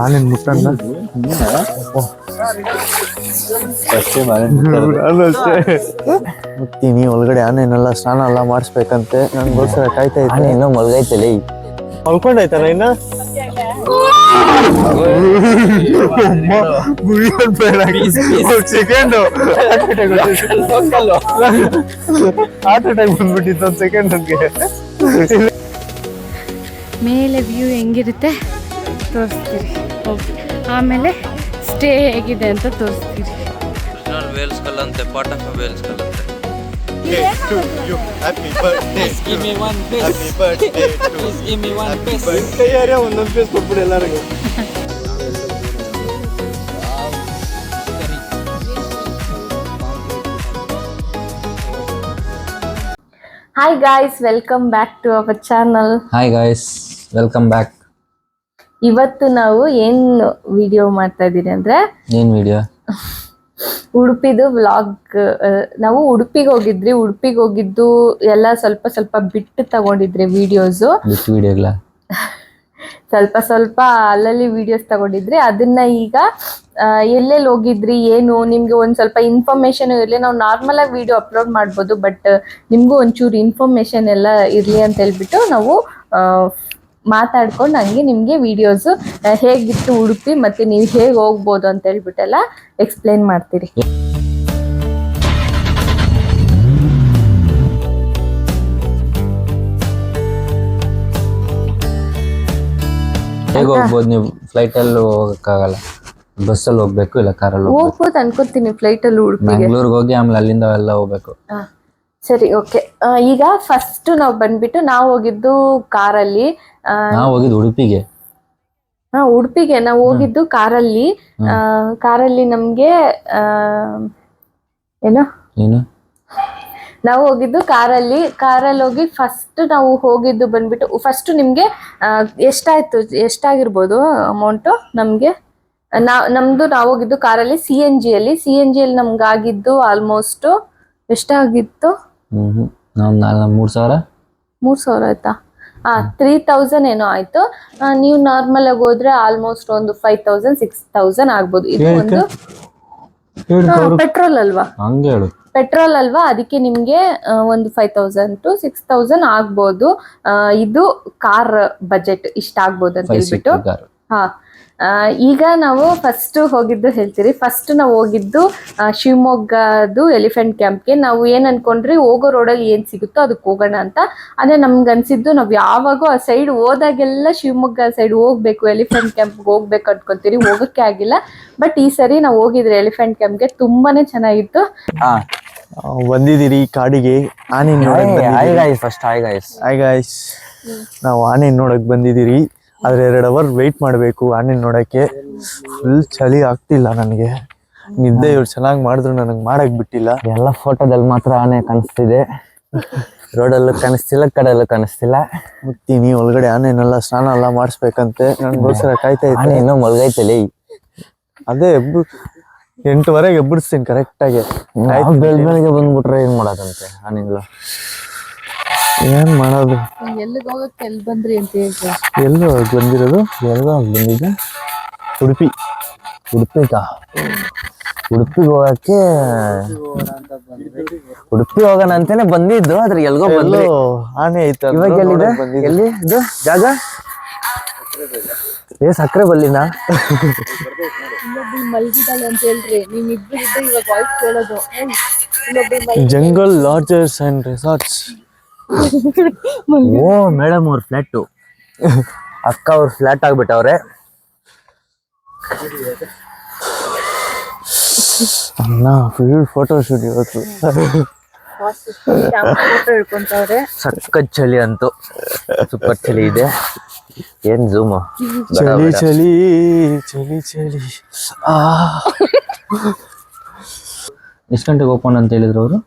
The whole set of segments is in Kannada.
ಆನೆನ್ ಮುಟ್ಟನ್ನ ಮುಟ್ತೀನಿ ಒಳಗಡೆ ಆನೆನೆಲ್ಲ ಸ್ನಾನ ಎಲ್ಲ ಮಾಡಿಸ್ಬೇಕಂತೆ ನನಗೋಸ್ಕರ ಕಾಯ್ತಾ ಇದ್ದೀನಿ. ಇನ್ನೂ ಮಲ್ಗೈತಲ್ಲಿ ಮಲ್ಕೊಂಡಾಯ್ತಾನ ಇನ್ನ ಸೆಕೆಂಡು ಹಾರ್ಟ್ ಅಟ್ಯಾಕ್ ಬಂದ್ಬಿಟ್ಟಿತ್ತು ಒಂದು ಸೆಕೆಂಡ್ ನನಗೆ. ಮೇಲೆ ವ್ಯೂ ಹೆಂಗಿರುತ್ತೆ ತೋರಿಸ್ತೀರಿ, ಆಮೇಲೆ ಸ್ಟೇ ಹೇಗಿದೆ ಅಂತ ತೋರಿಸ್ತೀರಿ. ವೇಲ್ಸ್ ಕಲ್ಲಂತೆ, ಪಾರ್ಟ್ ಆಫ್ ವೇಲ್ಸ್ ಕಲ್ಲಂತೆ. Happy birthday. Give me one piece. Happy birthday. Please give me one piece. ಕೈಯಾರೆ ಒಂದೊಂದು ಪೀಸ್ ಕೊಟ್ಬಿಡಿ ಎಲ್ಲರಿಗೂ. Hi guys, welcome back to our channel. Hi guys, welcome back. ಇವತ್ತು ನಾವು ಏನ್ ವಿಡಿಯೋ ಮಾಡ್ತಾ ಇದೀನಿ ಅಂದ್ರೆ, ಏನ್ ವಿಡಿಯೋ? ಉಡುಪಿದು ವ್ಲಾಗ್. ನಾವು ಉಡುಪಿಗೆ ಹೋಗಿದ್ದು ಎಲ್ಲ ಸ್ವಲ್ಪ ಬಿಟ್ಟು ತಗೊಂಡಿದ್ರಿ ವಿಡಿಯೋಸು. ಬಿಟ್ಟು ವಿಡಿಯೋಗಳ ಸ್ವಲ್ಪ ಅಲ್ಲಲ್ಲಿ ವಿಡಿಯೋಸ್ ತಗೊಂಡಿದ್ರಿ. ಅದನ್ನ ಈಗ ಎಲ್ಲೆಲ್ಲಿ ಹೋಗಿದ್ರಿ ಏನು ನಿಮ್ಗೆ ಒಂದ್ ಸ್ವಲ್ಪ ಇನ್ಫಾರ್ಮೇಶನ್ ಇರಲಿ. ನಾವು ನಾರ್ಮಲ್ ಆಗಿ ವಿಡಿಯೋ ಅಪ್ಲೋಡ್ ಮಾಡ್ಬೋದು, ಬಟ್ ನಿಮ್ಗೂ ಒಂಚೂರು ಇನ್ಫಾರ್ಮೇಶನ್ ಎಲ್ಲ ಇರ್ಲಿ ಅಂತ ಹೇಳ್ಬಿಟ್ಟು ನಾವು ಮಾತಾಡ್ಕೊಂಡು ಹಂಗೆ ನಿಮ್ಗೆ ವಿಡಿಯೋಸ್ ಹೇಗಿತ್ತು ಉಡುಪಿ ಮತ್ತೆ ನೀವು ಹೇಗೆ ಹೋಗ್ಬೋದು ಅಂತ ಹೇಳ್ಬಿಟ್ಟೆಲ್ಲ ಎಕ್ಸ್ಪ್ಲೇನ್ ಮಾಡ್ತೀರಿ. ಹೇಗೆ ಹೋಗ್ಬೋದು ನೀವು? ಫ್ಲೈಟ್ ಅಲ್ಲಿ ಹೋಗಕ್ಕಾಗಲ್ಲ, ಬಸ್ಸಲ್ಲಿ ಹೋಗ್ಬೇಕು, ಇಲ್ಲ ಕಾರಲ್ಲಿ ಹೋಗ್ಬೋದು ಅನ್ಕೋತೀನಿ. ಫ್ಲೈಟ್ ಅಲ್ಲಿ ಉಡುಪಿಗೆ ಬೆಂಗಳೂರಿಗೆ ಹೋಗಿ ಆಮೇಲೆ ಅಲ್ಲಿಂದ ಎಲ್ಲ ಹೋಗ್ಬೇಕು. ಸರಿ, ಓಕೆ. ಈಗ ಫಸ್ಟ್ ನಾವು ಬಂದ್ಬಿಟ್ಟು ನಾವು ಹೋಗಿದ್ದು ಕಾರಲ್ಲಿ. ನಾವು ಹೋಗಿದ್ದು ಉಡುಪಿಗೆ. ಉಡುಪಿಗೆ ನಾವು ಹೋಗಿದ್ದು ಕಾರಲ್ಲಿ ನಮ್ಗೆ ಏನು ನಾವು ಹೋಗಿದ್ದು ಕಾರಲ್ಲಿ ಹೋಗಿ ಫಸ್ಟ್ ನಾವು ಹೋಗಿದ್ದು ಬಂದ್ಬಿಟ್ಟು ಫಸ್ಟ್ ನಿಮ್ಗೆ ಎಷ್ಟಾಗಿರ್ಬೋದು ಅಮೌಂಟು ನಮ್ಗೆ? ನಾವು ಹೋಗಿದ್ದು ಕಾರಲ್ಲಿ ಸಿ ಎನ್ ಜಿಯಲ್ಲಿ ನಮ್ಗೆ ಆಗಿದ್ದು ಆಲ್ಮೋಸ್ಟ್ ಎಷ್ಟಾಗಿತ್ತು? 3,000 ಆಯ್ತಾ? 3,000 ಏನೋ ಆಯ್ತು. ನೀವು ನಾರ್ಮಲ್ ಆಗಿ ಹೋದ್ರೆ ಆಲ್ಮೋಸ್ಟ್ ಒಂದು 5,000 6,000 ಆಗ್ಬೋದು. ಇದು ಒಂದು ಪೆಟ್ರೋಲ್ ಅಲ್ವಾ? ಪೆಟ್ರೋಲ್ ಅಲ್ವಾ, ಅದಕ್ಕೆ ನಿಮ್ಗೆ ಒಂದು 5,000 to 6,000 ಆಗ್ಬೋದು. ಇದು ಕಾರ್ ಬಜೆಟ್ ಇಷ್ಟ ಆಗ್ಬೋದು ಅಂತ ಹೇಳ್ಬಿಟ್ಟು. ಈಗ ನಾವು ಫಸ್ಟ್ ಹೋಗಿದ್ದು ಹೇಳ್ತೀರಿ. ಫಸ್ಟ್ ನಾವು ಹೋಗಿದ್ದು ಶಿವಮೊಗ್ಗದು ಎಲಿಫೆಂಟ್ ಕ್ಯಾಂಪ್ಗೆ. ನಾವು ಏನ್ ಅನ್ಕೊಂಡ್ರಿ, ಹೋಗೋ ರೋಡಲ್ಲಿ ಏನ್ ಸಿಗುತ್ತೋ ಅದಕ್ಕೆ ಹೋಗೋಣ ಅಂತ. ಅಂದ್ರೆ ನಮ್ಗೆ ಅನ್ಸಿದ್ದು ನಾವು ಯಾವಾಗೂ ಆ ಸೈಡ್ ಹೋದಾಗೆಲ್ಲ ಶಿವಮೊಗ್ಗ ಸೈಡ್ ಹೋಗ್ಬೇಕು, ಎಲಿಫೆಂಟ್ ಕ್ಯಾಂಪ್ಗೆ ಹೋಗ್ಬೇಕು ಅನ್ಕೊಂತೀರಿ, ಹೋಗಕ್ಕೆ ಆಗಿಲ್ಲ. ಬಟ್ ಈ ಸರಿ ನಾವು ಹೋಗಿದ್ರಿ ಎಲಿಫೆಂಟ್ ಕ್ಯಾಂಪ್ಗೆ, ತುಂಬಾನೇ ಚೆನ್ನಾಗಿತ್ತು. ಬಂದಿದ್ದೀರಿ ಕಾಡಿಗೆ ಆನೆ ನೋಡಕ್. ನಾವು ಆನೆ ನೋಡಕ್ ಬಂದಿದ್ದೀರಿ. ಆದ್ರೆ 2 ಅವರ್ ವೆಯ್ಟ್ ಮಾಡಬೇಕು ಆನೆ ನೋಡಕ್ಕೆ. ಫುಲ್ ಚಳಿ ಆಗ್ತಿಲ್ಲ ನನಗೆ. ನಿದ್ದೆ ಇವ್ರು ಚೆನ್ನಾಗಿ ಮಾಡಿದ್ರು, ನನಗೆ ಮಾಡಕ್ ಬಿಟ್ಟಿಲ್ಲ. ಎಲ್ಲ ಫೋಟೋದಲ್ಲಿ ಮಾತ್ರ ಆನೆ ಕಾಣಿಸ್ತಿದೆ, ರೋಡಲ್ಲೂ ಕಾಣಿಸ್ತಿಲ್ಲ, ಕಡೆಯಲ್ಲೂ ಕಾಣಿಸ್ತಿಲ್ಲ. ಮುಟ್ತೀನಿ ಒಳಗಡೆ ಆನೆನೆಲ್ಲ ಸ್ನಾನ ಎಲ್ಲ ಮಾಡಿಸ್ಬೇಕಂತೆ ನನಗೋಸ್ಕರ ಕಾಯ್ತಾ ಇದ್ದೀನಿ. ಇನ್ನೂ ಮಲ್ಗೈತಲ್ಲಿ. ಅದೇ 8:30 ಎಬ್ಬಿಡ್ಸ್ತೀನಿ ಕರೆಕ್ಟಾಗಿ. ಬೆಳಿಗ್ಗೆ ಬಂದ್ಬಿಟ್ರೆ ಏನ್ ಮಾಡೋದಂತೆ ಆನೆಗಳು? ಏನ್ ಮಾಡೋದು? ಎಲ್ಲಿಗೆ ಹೋಗಕ್ಕೆ ಎಲ್ಲಿ ಬಂದ್ರಿ ಅಂತ ಹೇಳ್ತೀವಿ. ಎಲ್ಲೋ ಬಂದಿರೋದು? ಬಂದಿದ್ದೆ ಉಡುಪಿಗೆ ಹೋಗಕ್ಕೆ ಉಡುಪಿ ಹೋಗೋಣ ಅಂತಾನೆ ಬಂದಿದ್ದು. ಆದ್ರೆ ಎಲ್ಗೋ ಬಂದು ಆನೆ ಐತ. ಇವಾಗ ಎಲ್ಲಿದೆ? ಎಲ್ಲಿ ಇದು ಜಾಗ? ಸಕ್ಕರೆ ಬಲ್ಲಿನ ಮಲ್ಗಿದಾಳೆ ಅಂತ ಹೇಳ್ರಿ. ನೀವ್ ಇಬ್ರು ಇವಾಗ ವಾಯ್ಸ್ ಕೇಳೋದು. Jungle lodges and resorts. ಓ ಮೇಡಮ್ ಅವ್ರ ಫ್ಲಾಟು, ಅಕ್ಕ ಅವ್ರ ಫ್ಲಾಟ್ ಆಗ್ಬಿಟ್ಟವ್ರೆ. ಅಣ್ಣ ಫುಲ್ ಫೋಟೋ ಶೂಟ್ ಇವತ್ತು. ಫೋಟೋ ಹಿಡ್ಕೊಂತವ್ರೆ. ಸಖತ್ ಚಳಿ ಅಂತೂ, ಸೂಪರ್ ಚಳಿ ಇದೆ. ಏನ್ ಝೂಮು? ಚಳಿ ಚಳಿ ಚಳಿ ಚಳಿ. ಎಷ್ಟು ಗಂಟೆಗೆ ಓಪನ್ ಅಂತ ಹೇಳಿದ್ರು ಅವರು?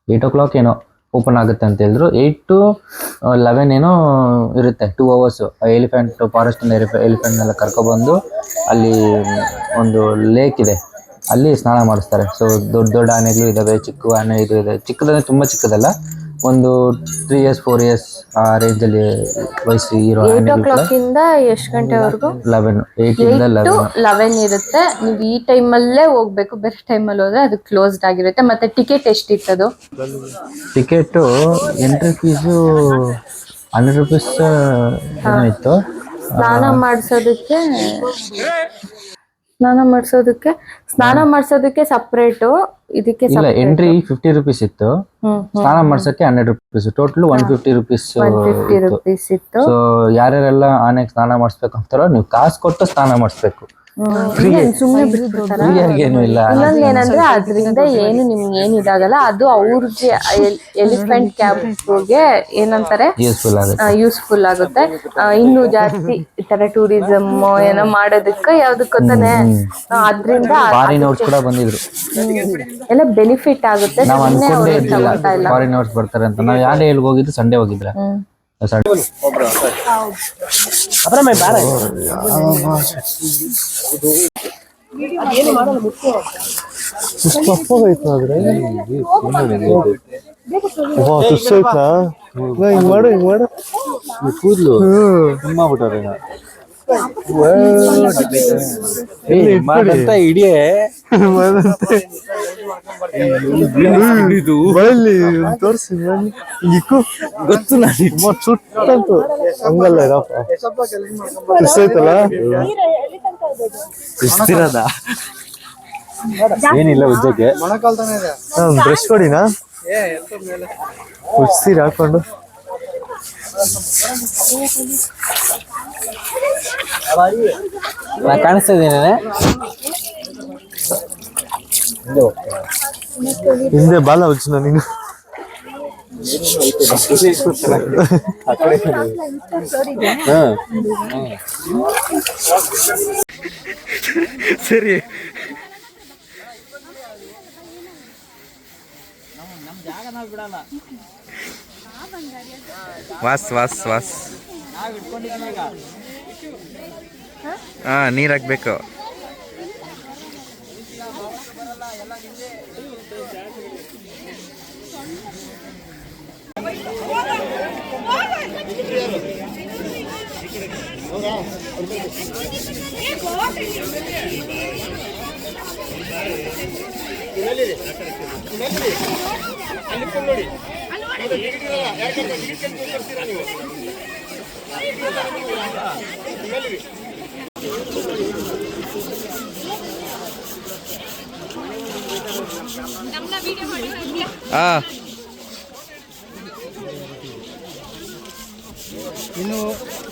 8 o'clock ಏನೋ ಓಪನ್ ಆಗುತ್ತೆ ಅಂತ ಹೇಳಿದ್ರು. 8 to 11 ಏನೋ ಇರುತ್ತೆ, 2 hours. ಎಲಿಫೆಂಟ್ ಫಾರೆಸ್ಟ್ ಎಲಿಫೆಂಟ್ನೆಲ್ಲ ಕರ್ಕೊಬಂದು ಅಲ್ಲಿ ಒಂದು ಲೇಕ್ ಇದೆ, ಅಲ್ಲಿ ಸ್ನಾನ ಮಾಡಿಸ್ತಾರೆ. ಸೊ ದೊಡ್ಡ ಆನೆಗಳು ಇದಾವೆ, ಚಿಕ್ಕ ಆನೆ ಇದು ಇದೆ. ಚಿಕ್ಕದಂದ್ರೆ ತುಂಬ ಚಿಕ್ಕದಲ್ಲ, ಒಂದು 3 years 4 years ಆ ರೇಂಜಲ್ಲಿ ವಯಸ್ಸು ಇರೋ 8 o'clock ಇಂದ ಎಷ್ಟು ಗಂಟೆವರೆಗೂ? 11 8 ಇಂದ 11 11 ಇರುತ್ತೆ. ನೀವು ಈ ಟೈಮಲ್ಲೇ ಹೋಗ್ಬೇಕು, ಬೇರೆ ಟೈಮಲ್ಲಿ ಹೋದ್ರೆ ಅದು ಕ್ಲೋಸ್ಡ್ ಆಗಿರುತ್ತೆ. ಮತ್ತೆ ಟಿಕೆಟ್ ಎಷ್ಟಿತ್ತದು? ಟಿಕೆಟು ಎಂಟ್ರಿ ಫೀಸು 100 rupees ಏನೋ ಇತ್ತು. ಸ್ನಾನ ಮಾಡಿಸೋದಕ್ಕೆ ಸಪ್ರೇಟು, ಇದಕ್ಕೆ ಇಲ್ಲ ಎಂಟ್ರಿ 50 rupees ಇತ್ತು, ಸ್ನಾನ ಮಾಡ್ಸಕ್ಕೆ 100 rupees, ಟೋಟಲ್ 150 rupees 150 rupees ಇತ್ತು. ಸೊ ಯಾರ್ಯಾರೆಲ್ಲ ಆನೆಗೆ ಸ್ನಾನ ಮಾಡಿಸ್ಬೇಕು ಅಂತಾರೋ ನೀವು ಕಾಸು ಕೊಟ್ಟು ಸ್ನಾನ ಮಾಡಿಸ್ಬೇಕು, ಸುಮ್ಮನೆ ಬಿಟ್ಬಿಡ್ತಾರ. ಏನು ಇಲ್ಲ. ಇನ್ನೊಂದು ಏನಂದ್ರೆ ಅದರಿಂದ ಏನು ನಿಮ್ಗೆ ಏನು ಇದಾಗಲ್ಲ, ಅದು ಅವ್ರಿಗೆ ಎಲಿಫೆಂಟ್ ಕ್ಯಾಬ್ಗೆ ಏನಂತಾರೆ ಯೂಸ್ಫುಲ್ ಆಗುತ್ತೆ. ಇನ್ನೂ ಜಾಸ್ತಿ ಈ ತರ ಟೂರಿಸಮ್ ಏನೋ ಮಾಡೋದಕ್ಕೆ ಯಾವ್ದಕ್ಕೆ ತಾನೆ, ಅದ್ರಿಂದ ಫಾರಿನರ್ಸ್ ಕೂಡ ಬಂದಿದ್ರು, ಎಲ್ಲ ಬೆನಿಫಿಟ್ ಆಗುತ್ತೆ. ನಾವು ಅನ್ಕೊಂಡೇ ಇದ್ದಿಲ್ಲ ಫಾರಿನರ್ಸ್ ಬರ್ತಾರೆ ಅಂತ. ನಾವು ಯಾರೇ ಎಲ್ಲಿ ಹೋಗಿದ್ದು ಸಂಡೇ ಹೋಗಿದ್ರ ಕೂದಲು ಮಾಡ್ಬಿಟ್ಟಾರೆ ಇಡಿಯೇ ತೋರಿಸಿ ಗೊತ್ತು ಸುಟ್ಟಂತು ಹಂಗಲ್ಲ ಐತಲ್ಲ ಏನಿಲ್ಲ ಉದ್ದಕ್ಕೆ ಬ್ರಷ್ ಕೊಡಿನಾ ಉಡ್ಸ್ತೀರಿ ಹಾಕೊಂಡು. ಕಾಣಿಸ್ತಾ ಇದ್ದೇನೆ ಹಿಂದೆ ಬಾಲ ಉಜ್ಜಿನ ನೀನು. ಸರಿ ವಾಸ್ ನೀರ್ ಹಾಕ್ಬೇಕು.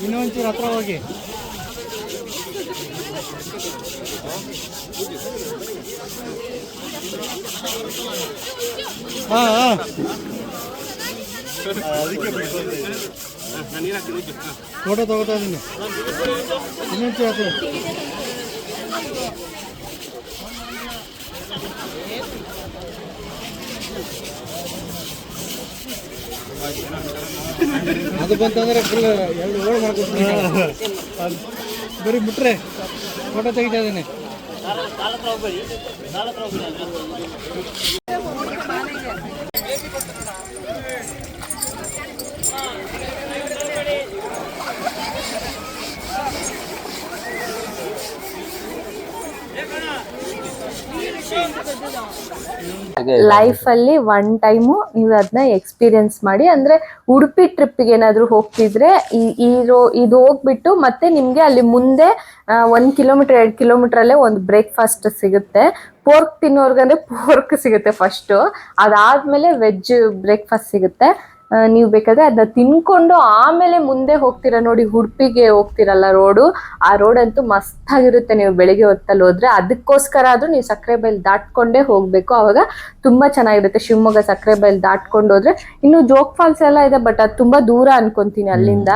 ಇನ್ನೊಂಚೂರು ಹತ್ರ ಹೋಗಿ. ಫೋಟೋ ತಗೋತಾ ಇದೀನಿ. ಇನ್ನೊಂಚೂರು ಹತ್ರ ಅದು ಬಂತಂದ್ರೆ ಫುಲ್ 2 ಓಡ್ ಮಾಡ್ಕೊಡ್ತೀನಿ. ಬರೀ ಬಿಟ್ರೆ ಫೋಟೋ ತೆಗಿತಾ ಇದ್ದೀನಿ. ಲೈಫ್ ಅಲ್ಲಿ 1 ಟೈಮು ನೀವು ಅದನ್ನ ಎಕ್ಸ್ಪೀರಿಯನ್ಸ್ ಮಾಡಿ. ಅಂದ್ರೆ ಉಡುಪಿ ಟ್ರಿಪ್ಗೆ ಏನಾದ್ರು ಹೋಗ್ತಿದ್ರೆ ಇದು ಹೋಗ್ಬಿಟ್ಟು ಮತ್ತೆ ನಿಮ್ಗೆ ಅಲ್ಲಿ ಮುಂದೆ 1 ಕಿಲೋಮೀಟರ್ 2 ಕಿಲೋಮೀಟರ್ ಅಲ್ಲೇ ಒಂದು ಬ್ರೇಕ್ಫಾಸ್ಟ್ ಸಿಗುತ್ತೆ. ಪೋರ್ಕ್ ತಿನ್ನೋರ್ಗಂದ್ರೆ ಪೋರ್ಕ್ ಸಿಗುತ್ತೆ ಫಸ್ಟ್, ಅದಾದ್ಮೇಲೆ ವೆಜ್ ಬ್ರೇಕ್ಫಾಸ್ಟ್ ಸಿಗುತ್ತೆ. ನೀವು ಬೇಕಾದ್ರೆ ಅದನ್ನ ತಿನ್ಕೊಂಡು ಆಮೇಲೆ ಮುಂದೆ ಹೋಗ್ತೀರಾ ನೋಡಿ, ಉಡುಪಿಗೆ ಹೋಗ್ತಿರಲ್ಲ ರೋಡು, ಆ ರೋಡ್ ಅಂತೂ ಮಸ್ತ್ ಆಗಿರುತ್ತೆ. ನೀವು ಬೆಳಿಗ್ಗೆ ಹೊತ್ತಲ್ಲಿ ಹೋದ್ರೆ ಅದಕ್ಕೋಸ್ಕರ ಆದ್ರೂ ನೀವು ಸಕ್ಕರೆಬೈಲ್ ದಾಟ್ಕೊಂಡೇ ಹೋಗ್ಬೇಕು, ಅವಾಗ ತುಂಬಾ ಚೆನ್ನಾಗಿರುತ್ತೆ. ಶಿವಮೊಗ್ಗ ಸಕ್ಕರೆಬೈಲ್ ದಾಟ್ಕೊಂಡು ಹೋದ್ರೆ ಇನ್ನು ಜೋಗ್ ಫಾಲ್ಸ್ ಎಲ್ಲ ಇದೆ, ಬಟ್ ಅದು ತುಂಬಾ ದೂರ ಅನ್ಕೊಂತೀನಿ ಅಲ್ಲಿಂದ.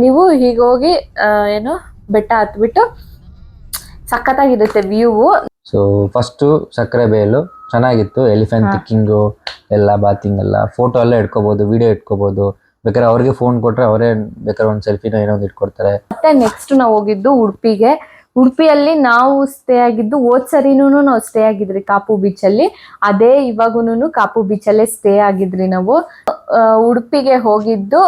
ನೀವು ಹೀಗೋಗಿ ಏನೋ ಬೆಟ್ಟ ಹತ್ಬಿಟ್ಟು ಸಖತ್ತಾಗಿರುತ್ತೆ ವ್ಯೂ. ಸೊ ಫಸ್ಟು ಸಕ್ಕರೆಬೈಲು ಚೆನ್ನಾಗಿತ್ತು, ಎಲಿಫೆಂಟ್ ಕಿಕ್ಕಿಂಗು ಎಲ್ಲ ಬಾತಿಂಗ್ ಎಲ್ಲ ಫೋಟೋ ಎಲ್ಲ ಇಟ್ಕೋಬಹುದು, ವಿಡಿಯೋ ಇಟ್ಕೋಬಹುದು. ಬೇಕಾದ್ರೆ ಅವ್ರಿಗೆ ಫೋನ್ ಕೊಟ್ರೆ ಅವರೇ ಬೇಕಾದ್ರೆ ಒಂದು ಸೆಲ್ಫಿನೋ ಏನೋ ಒಂದು ಇಟ್ಕೊಡ್ತಾರೆ. ಮತ್ತೆ ನೆಕ್ಸ್ಟ್ ನಾವು ಹೋಗಿದ್ದು ಉಡುಪಿಗೆ. ಉಡುಪಿಯಲ್ಲಿ ನಾವು ಸ್ಟೇ ಆಗಿದ್ದು ಹೋದ್ ಸರಿನೂ ನಾವು ಸ್ಟೇ ಆಗಿದ್ರಿ ಕಾಪು ಬೀಚ್ ಅಲ್ಲಿ. ಅದೇ ಇವಾಗೂನು ಕಾಪು ಬೀಚ್ ಅಲ್ಲೇ ಸ್ಟೇ ಆಗಿದ್ರಿ ನಾವು. ಉಡುಪಿಗೆ ಹೋಗಿದ್ದು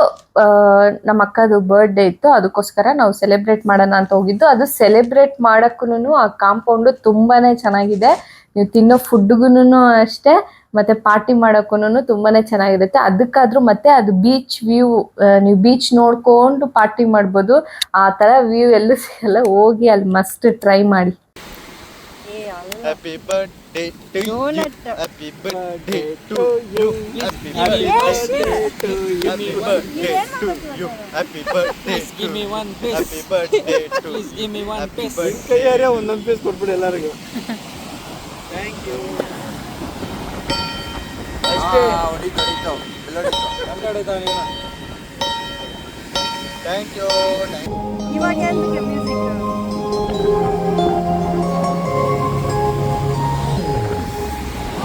ನಮ್ಮ ಅಕ್ಕದು ಬರ್ಡೇ ಇತ್ತು, ಅದಕ್ಕೋಸ್ಕರ ನಾವು ಸೆಲೆಬ್ರೇಟ್ ಮಾಡೋಣ ಅಂತ ಹೋಗಿದ್ದು. ಅದು ಸೆಲೆಬ್ರೇಟ್ ಮಾಡಕ್ಕೂನು ಆ ಕಾಂಪೌಂಡ್ ತುಂಬಾನೇ ಚೆನ್ನಾಗಿದೆ. ನೀವು ತಿನ್ನೋ ಫುಡ್ಗುನು ಅಷ್ಟೇ, ಮತ್ತೆ ಪಾರ್ಟಿ ಮಾಡೋಕ್ಕೂನು ತುಂಬಾನೇ ಚೆನ್ನಾಗಿರುತ್ತೆ. ಅದಕ್ಕಾದ್ರೂ ಮತ್ತೆ ಅದು ಬೀಚ್ ವ್ಯೂ, ನೀವು ಬೀಚ್ ನೋಡ್ಕೊಂಡು ಪಾರ್ಟಿ ಮಾಡ್ಬೋದು. ಆ ತರ ವ್ಯೂ ಎಲ್ಲೂ ಸಿಗಲ್ಲ. ಹೋಗಿ ಅಲ್ಲಿ ಮಸ್ಟ್ ಟ್ರೈ ಮಾಡಿ. Happy birthday to you. Happy birthday to you. Happy birthday to you. Happy birthday to you. Happy birthday. Give me one piece. Happy birthday to Please give me one piece. ಕೈಯಾರೆ ಒಂದೊಂದು ಪೀಸ್ ಕೊಟ್ಬಿಡಿ ಎಲ್ಲರಿಗೂ. Thank you. ಅಷ್ಟೇ. Thank you. ಇವಾಗ music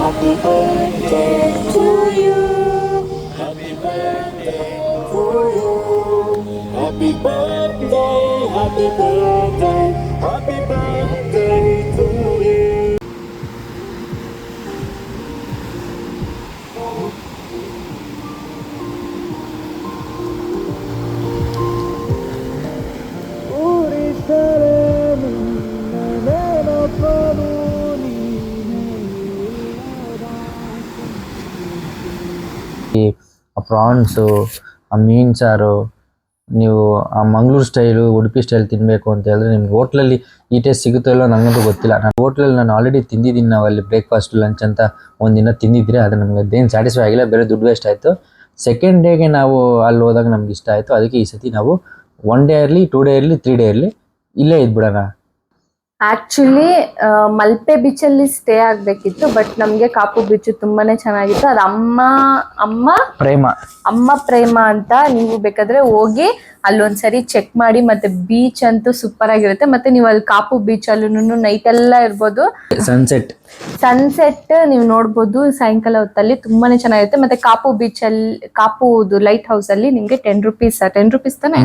Happy birthday to you. Happy birthday to you. Happy birthday, happy birthday, happy birthday to you. ಆ ಪ್ರಾನ್ಸು, ಆ ಮೀನು ಸಾರು, ನೀವು ಆ ಮಂಗಳೂರು ಸ್ಟೈಲು, ಉಡುಪಿ ಸ್ಟೈಲ್ ತಿನ್ನಬೇಕು ಅಂತ ಹೇಳಿದ್ರೆ ನಿಮ್ಗೆ ಹೋಟ್ಲಲ್ಲಿ ಈ ಟೇಸ್ಟ್ ಸಿಗುತ್ತೋ ಇಲ್ಲೋ ನನಗಂತೂ ಗೊತ್ತಿಲ್ಲ. ನಾನು ಹೋಟ್ಲಲ್ಲಿ ನಾನು ಆಲ್ರೆಡಿ ತಿಂದಿದ್ದೀನಿ. ನಾವು ಅಲ್ಲಿ ಬ್ರೇಕ್ಫಾಸ್ಟ್ ಲಂಚ್ ಅಂತ ಒಂದಿನ ತಿಂದಿದ್ರೆ ಅದು ನಮ್ಗೆ ಅದೇನು ಸ್ಯಾಟಿಸ್ಫೈ ಆಗಿಲ್ಲ, ಬೇರೆ ದುಡ್ಡು ವೇಸ್ಟ್ ಆಯಿತು. ಸೆಕೆಂಡ್ ಡೇಗೆ ನಾವು ಅಲ್ಲಿ ಹೋದಾಗ ನಮ್ಗೆ ಇಷ್ಟ ಆಯಿತು. ಅದಕ್ಕೆ ಈ ಸತಿ ನಾವು 1 ಡೇ ಇರಲಿ, 2 ಡೇ ಇರಲಿ, 3 ಡೇ ಇರಲಿ ಇಲ್ಲೇ ಇದ್ಬಿಡೋಣ. ಆಕ್ಚುಲಿ ಮಲ್ಪೆ ಬೀಚ್ ಅಲ್ಲಿ ಸ್ಟೇ ಆಗ್ಬೇಕಿತ್ತು, ಬಟ್ ನಮ್ಗೆ ಕಾಪು ಬೀಚ್ ತುಂಬಾನೇ ಚೆನ್ನಾಗಿತ್ತು. ಅದು ಅಮ್ಮ ಪ್ರೇಮ ಅಂತ. ನೀವು ಬೇಕಾದ್ರೆ ಹೋಗಿ ಅಲ್ಲೊಂದ್ಸರಿ ಚೆಕ್ ಮಾಡಿ. ಮತ್ತೆ ಬೀಚ್ ಅಂತೂ ಸೂಪರ್ ಆಗಿರುತ್ತೆ. ಮತ್ತೆ ನೀವು ಅಲ್ಲಿ ಕಾಪು ಬೀಚ್ ಅಲ್ಲೂ ನೈಟ್ ಎಲ್ಲ ಇರ್ಬೋದು. ಸನ್ಸೆಟ್ ನೀವು ನೋಡ್ಬೋದು ಸಾಯಂಕಾಲ ಹೊತ್ತಲ್ಲಿ, ತುಂಬಾನೇ ಚೆನ್ನಾಗಿರುತ್ತೆ. ಮತ್ತೆ ಕಾಪು ಬೀಚ್ ಅಲ್ಲಿ, ಕಾಪುದು ಲೈಟ್ ಹೌಸ್ ಅಲ್ಲಿ ನಿಮ್ಗೆ 10 ರೂಪೀಸ್ ತಾನೆ,